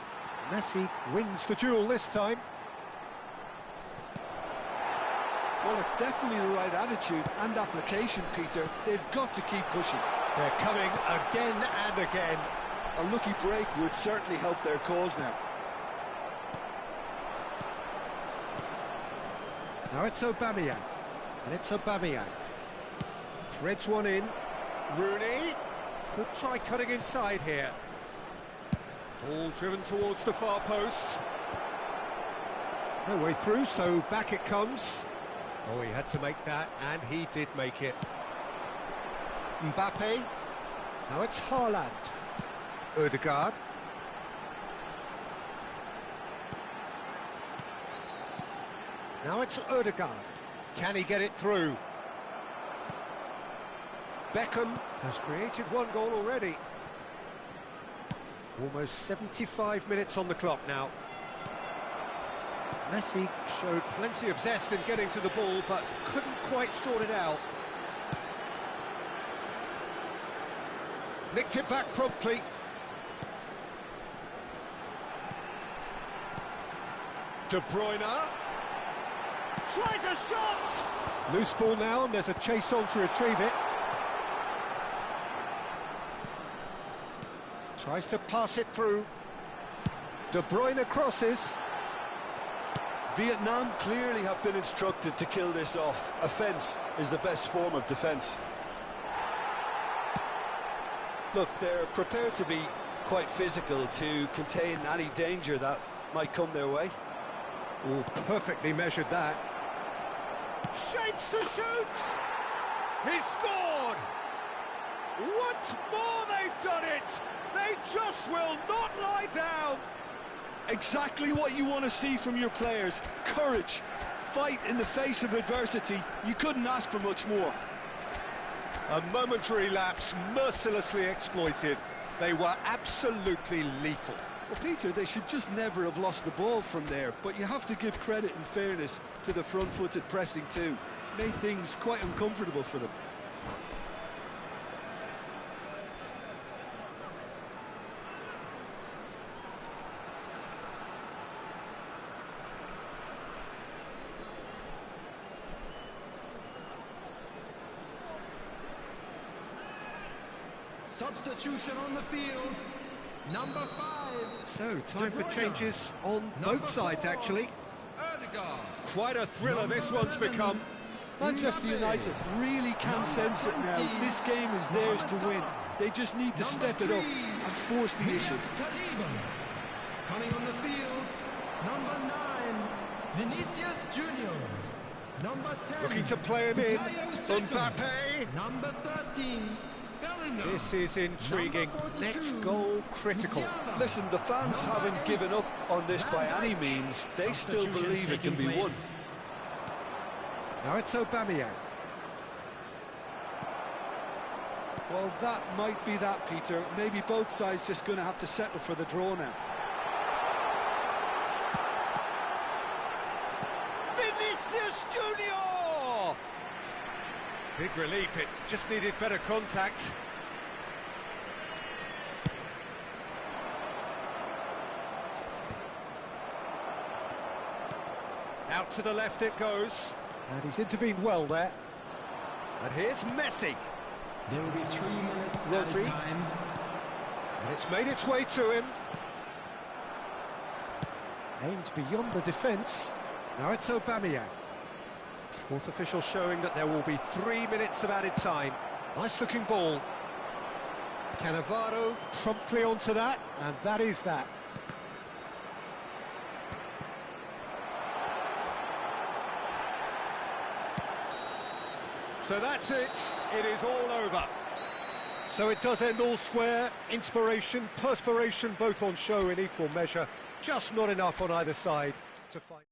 Messi wins the duel this time. Well, it's definitely the right attitude and application, Peter. They've got to keep pushing. They're coming again and again. A lucky break would certainly help their cause now. Now it's Aubameyang, and it's Aubameyang. Threads one in. Rooney could try cutting inside here. Ball driven towards the far post. No way through, so back it comes. Oh, he had to make that, and he did make it. Mbappe. Now it's Haaland. Ødegaard. Now it's Ødegaard. Can he get it through? Beckham has created one goal already. Almost 75 minutes on the clock now. Messi showed plenty of zest in getting to the ball, but couldn't quite sort it out. Nicked it back promptly. De Bruyne tries a shot! Loose ball now, and there's a chase on to retrieve it. Tries to pass it through. De Bruyne crosses. Vietnam clearly have been instructed to kill this off. Offence is the best form of defence. Look, they're prepared to be quite physical to contain any danger that might come their way. Oh, perfectly measured that. Shapes to shoot! He's scored! Once more they've done it! They just will not lie down! Exactly what you want to see from your players. Courage, fight in the face of adversity. You couldn't ask for much more. A momentary lapse mercilessly exploited. They were absolutely lethal. Well, Peter, they should just never have lost the ball from there, but you have to give credit and fairness to the front-footed pressing too. Made things quite uncomfortable for them. Substitution on the field. Number 5. So, time for changes on both sides, actually. Ødegaard. Quite a thriller this one's become. Manchester United really can sense it now. This game is theirs to win. They just need to step it up and force the issue. Coming on the field, number 9, Vinicius Junior. Number 10, Looking to play him in. Mbappe. Number 13, Bellingham. This is intriguing. Next goal critical. Listen, the fans haven't given up on this by any means. They still believe it can be won. Now it's Aubameyang. Well, that might be that, Peter. Maybe both sides just going to have to settle for the draw now. Vinicius Junior! Big relief, it just needed better contact. Out to the left it goes. And he's intervened well there. And here's Messi. There will be 3 minutes Rodri. added time. And it's made its way to him. Aimed beyond the defence. Now it's Aubameyang. Fourth official showing that there will be 3 minutes of added time. Nice looking ball. Cannavaro promptly onto that, and that is that. So that's it. It is all over. So it does end all square. Inspiration, perspiration, both on show in equal measure. Just not enough on either side to fight.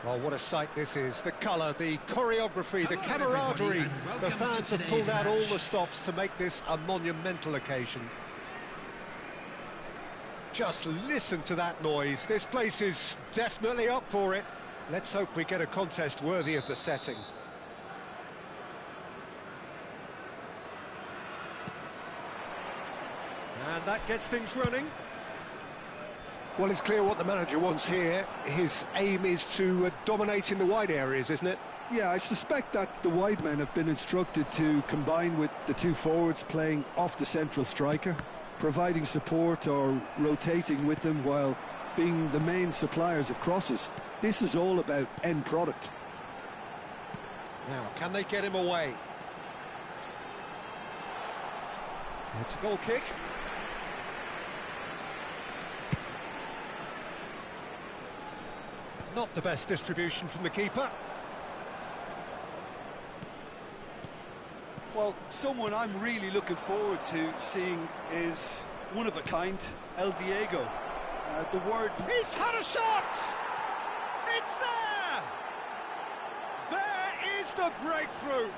Well, what a sight this is. The colour, the choreography, the Hello, camaraderie. everybody, and The welcome fans to have pulled today's out all match. the stops to make this a monumental occasion. Just listen to that noise. This place is definitely up for it. Let's hope we get a contest worthy of the setting. And that gets things running. Well, it's clear what the manager wants here. His aim is to dominate in the wide areas, isn't it? Yeah, I suspect that the wide men have been instructed to combine with the two forwards playing off the central striker, providing support or rotating with them while being the main suppliers of crosses. This is all about end product. Now, can they get him away? It's a goal kick. Not the best distribution from the keeper. Well, someone I'm really looking forward to seeing is one of a kind, El Diego. The word... He's had a shot! It's there! There is the breakthrough!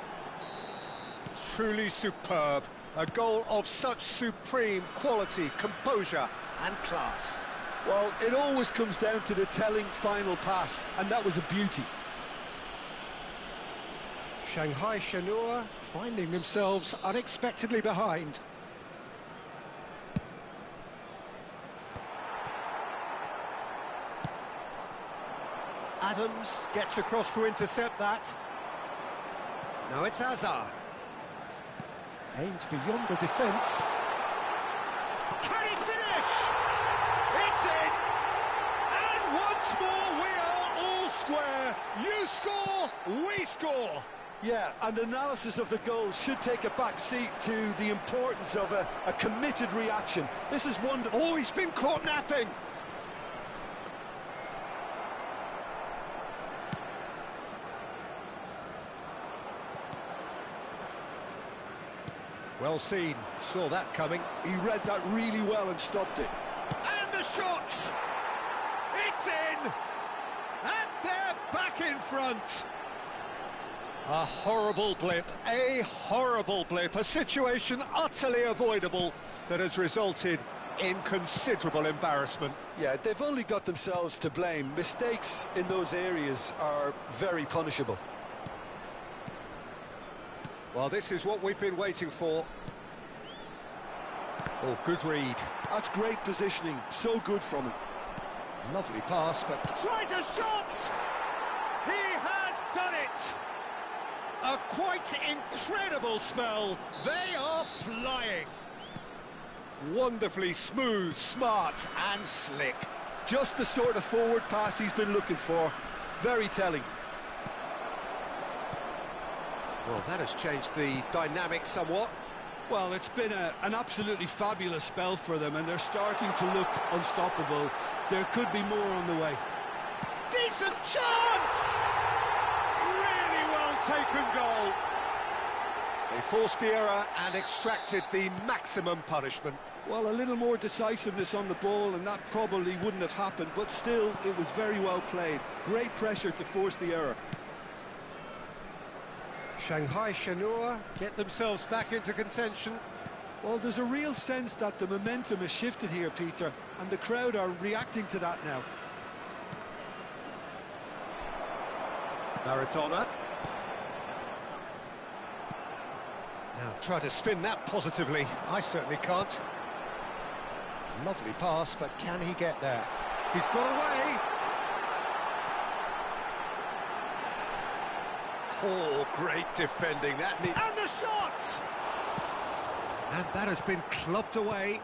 Truly superb. A goal of such supreme quality, composure and class. Well, it always comes down to the telling final pass, and that was a beauty. Shanghai Shenhua finding themselves unexpectedly behind. Adams gets across to intercept that. Now it's Azar. Aimed beyond the defence. Can he finish? It's in! And once more we are all square. You score, we score. Yeah, and analysis of the goal should take a back seat to the importance of a committed reaction. This is wonderful. Oh, he's been caught napping. Well seen, saw that coming. He read that really well and stopped it. And the shot! It's in! And they're back in front! A horrible blip, a situation utterly avoidable that has resulted in considerable embarrassment. Yeah, they've only got themselves to blame. Mistakes in those areas are very punishable. Well, this is what we've been waiting for. Oh, good read. That's great positioning, so good from him. Lovely pass, but... Tries a shot! He has done it! A quite incredible spell. They are flying. Wonderfully smooth, smart and slick. Just the sort of forward pass he's been looking for. Very telling. Well, that has changed the dynamic somewhat. Well, it's been an absolutely fabulous spell for them, and they're starting to look unstoppable. There could be more on the way. Decent chance! Really well taken goal. They forced the error and extracted the maximum punishment. Well, a little more decisiveness on the ball, and that probably wouldn't have happened, but still, it was very well played. Great pressure to force the error. Shanghai Shenhua get themselves back into contention. Well, there's a real sense that the momentum has shifted here, Peter, and the crowd are reacting to that now. Maradona. Now try to spin that positively. I certainly can't. Lovely pass, but can he get there? He's got away. Oh, great defending. And the shot! And that has been clubbed away.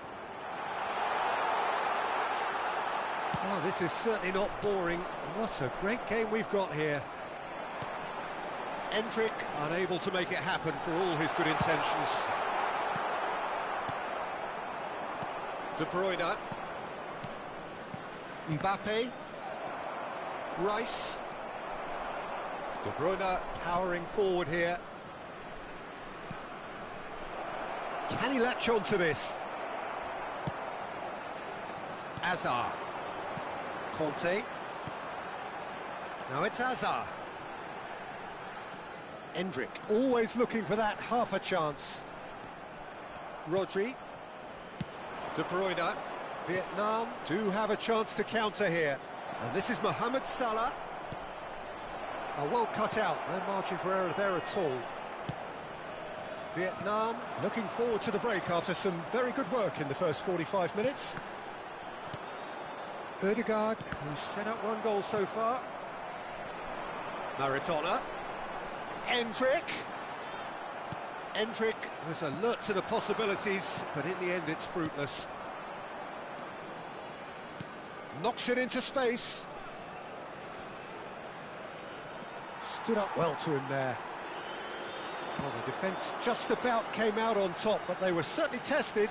Oh, this is certainly not boring. What a great game we've got here. Endrick unable to make it happen for all his good intentions. De Bruyne. Mbappe. Rice. De Bruyne powering forward here. Can he latch on to this? Azar. Conte. Now it's Hazard. Endrick, always looking for that half a chance. Rodri. De Bruyne. Vietnam do have a chance to counter here. And this is Mohamed Salah. Well cut out, no margin for error there at all. Vietnam looking forward to the break after some very good work in the first 45 minutes. Ødegaard, who's set up one goal so far. Maradona. Endrick. Endrick was alert to the possibilities, but in the end it's fruitless. Knocks it into space. Stood up well to him there. Well, the defence just about came out on top, but they were certainly tested.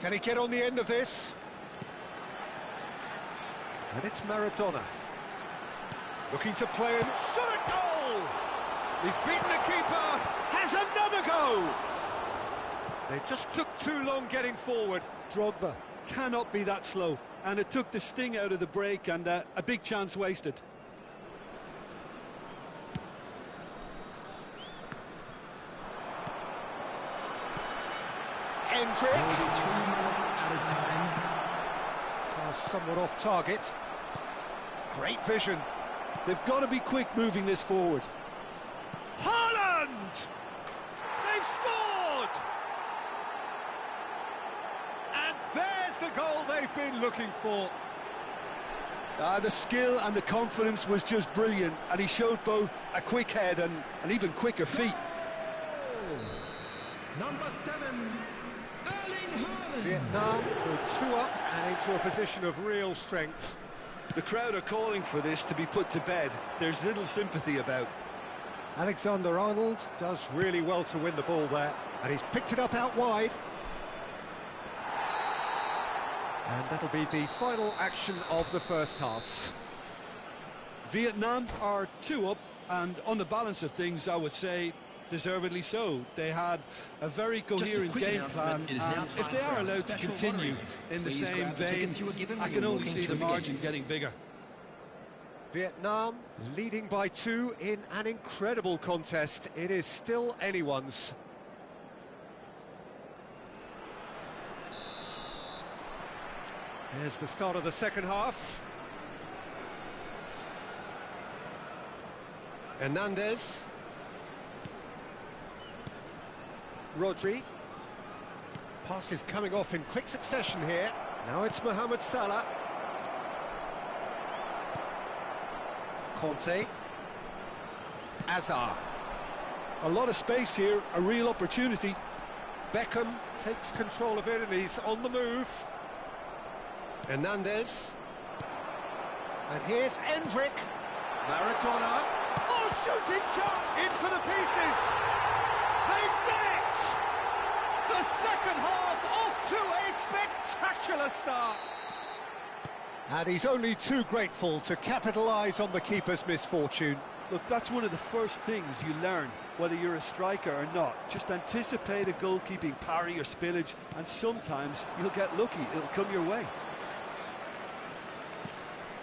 Can he get on the end of this? And it's Maradona. Looking to play and shot a goal! He's beaten the keeper, has another go! They just took too long getting forward. Drogba cannot be that slow, and it took the sting out of the break, and a big chance wasted. Endrick. 3 minutes at a time. Pass somewhat off target. Great vision. They've got to be quick moving this forward. Haaland! They've scored! And there's the goal they've been looking for. The skill and the confidence was just brilliant, and he showed both a quick head and even quicker feet. Number 7, Erling Haaland. Vietnam go 2 up and into a position of real strength. The crowd are calling for this to be put to bed. There's little sympathy about. Alexander-Arnold does really well to win the ball there, and he's picked it up out wide. And that'll be the final action of the first half. Vietnam are 2 up, and on the balance of things, I would say deservedly so. They had a very coherent game plan, and if they are allowed to continue in the same vein, I can only see the margin getting bigger. Vietnam leading by 2 in an incredible contest. It is still anyone's. There's the start of the second half. Hernandez. Rodri. Passes coming off in quick succession here. Now it's Mohamed Salah. Conte. Hazard. A lot of space here, a real opportunity. Beckham takes control of it and he's on the move. Hernandez. And here's Endrick. Maradona. Oh, shooting shot! In for the pieces! They've done it! The second half off to a spectacular start. And he's only too grateful to capitalise on the keeper's misfortune. Look, that's one of the first things you learn, whether you're a striker or not. Just anticipate a goalkeeping parry or spillage, and sometimes you'll get lucky, it'll come your way.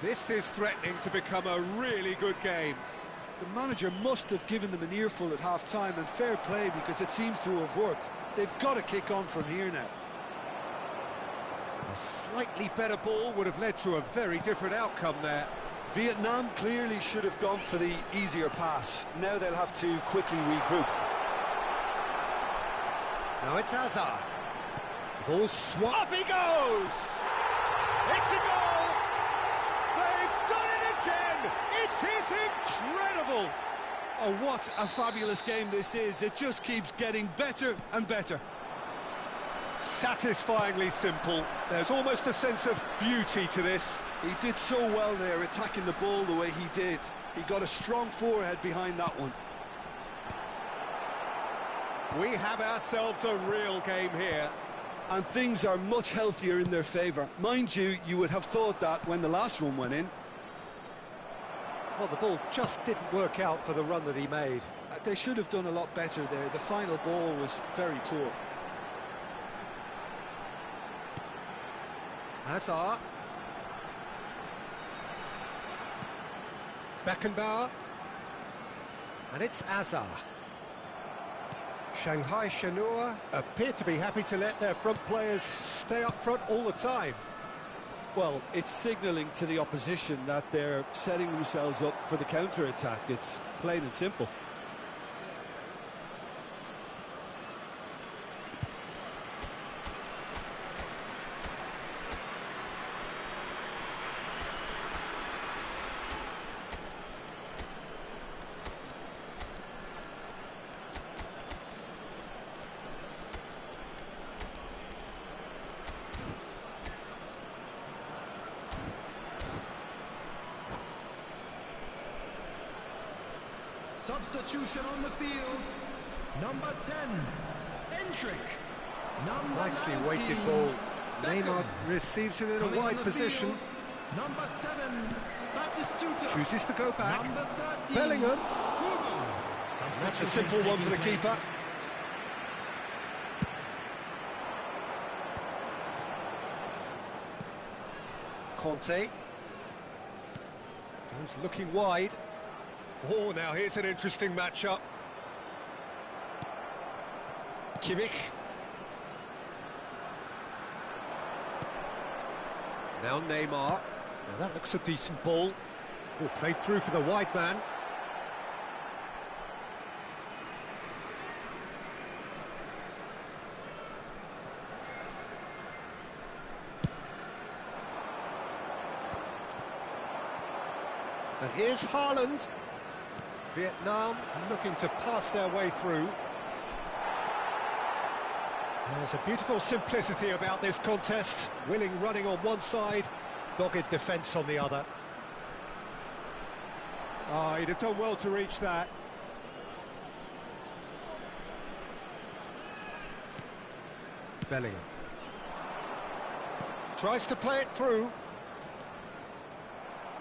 This is threatening to become a really good game. The manager must have given them an earful at half-time, and fair play, because it seems to have worked. They've got to kick on from here now. A slightly better ball would have led to a very different outcome there. Vietnam clearly should have gone for the easier pass. Now they'll have to quickly regroup. Now it's Hazard. Ball swung. Up he goes! It's a goal! They've done it again! It is incredible! Oh, what a fabulous game this is. It just keeps getting better and better. Satisfyingly simple. There's almost a sense of beauty to this. He did so well there, attacking the ball the way he did. He got a strong forehead behind that one. We have ourselves a real game here. And things are much healthier in their favour. Mind you, you would have thought that when the last one went in. Well, the ball just didn't work out for the run that he made. They should have done a lot better there. The final ball was very poor. Hazard. Beckenbauer. And it's Azar. Shanghai Shenhua appear to be happy to let their front players stay up front all the time. Well, it's signalling to the opposition that they're setting themselves up for the counter-attack. It's plain and simple. Substitution on the field. Number 10, Endrick. Number Nicely 19, weighted ball. Beckham. Neymar receives it in a Coming on wide the position. field, number 7, Batistuta. Chooses to go back. Number 13, Bellingham. Hugo. That's a simple one for the keeper. Conte. Goes looking wide. Oh, now here's an interesting matchup. Kimmich. Now Neymar. Now that looks a decent ball. Oh, played through for the wide man. And here's Haaland. Vietnam looking to pass their way through. There's a beautiful simplicity about this contest. Willing running on one side, dogged defence on the other. Oh, he'd have done well to reach that. Bellingham. Tries to play it through.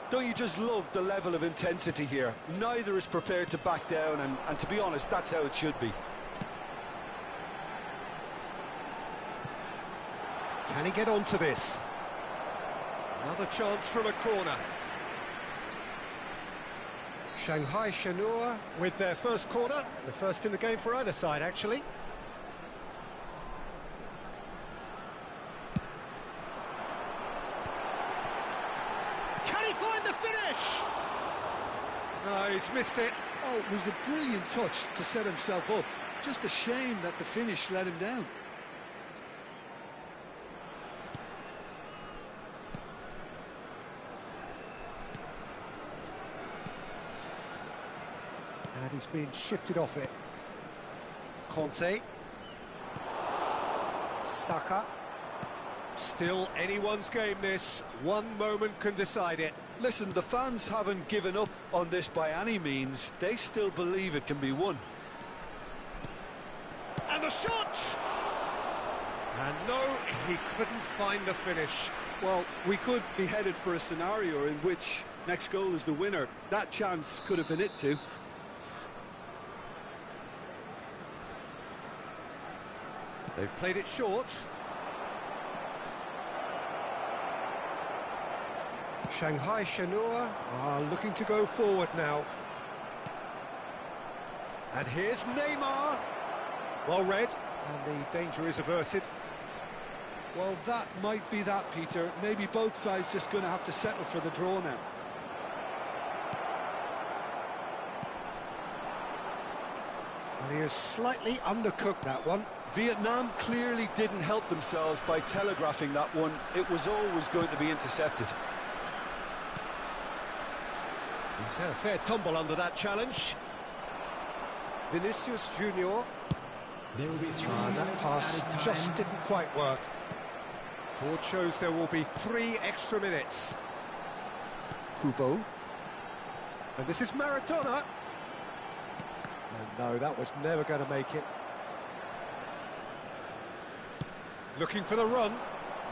Don't you just love the level of intensity here? Neither is prepared to back down, and to be honest, that's how it should be. Can he get onto this? Another chance from a corner. Shanghai Shenhua with their first corner, the first in the game for either side, actually. Can he find the finish? No, he's missed it. Oh, it was a brilliant touch to set himself up. Just a shame that the finish let him down. And he's being shifted off it. Conte. Saka. Still anyone's game, this. One moment can decide it. Listen, the fans haven't given up on this by any means. They still believe it can be won. And the shot! And no, he couldn't find the finish. Well, we could be headed for a scenario in which next goal is the winner. That chance could have been it too. They've played it short. Shanghai Shenhua are looking to go forward now. And here's Neymar. Well read, and the danger is averted. Well, that might be that, Peter. Maybe both sides just going to have to settle for the draw now. And he has slightly undercooked that one. Vietnam clearly didn't help themselves by telegraphing that one. It was always going to be intercepted. He's had a fair tumble under that challenge. Vinicius Junior. There will be 3 That minutes pass added time. just didn't quite work. Board shows there will be 3 extra minutes. Kubo. And this is Maradona. And no, that was never going to make it. Looking for the run.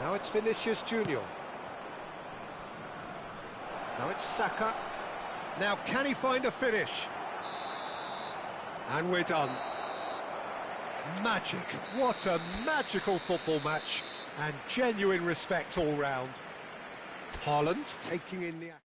Now it's Vinicius Junior. Now it's Saka. Now can he find a finish? And we're done. Magic. What a magical football match. And genuine respect all round. Haaland taking in the action.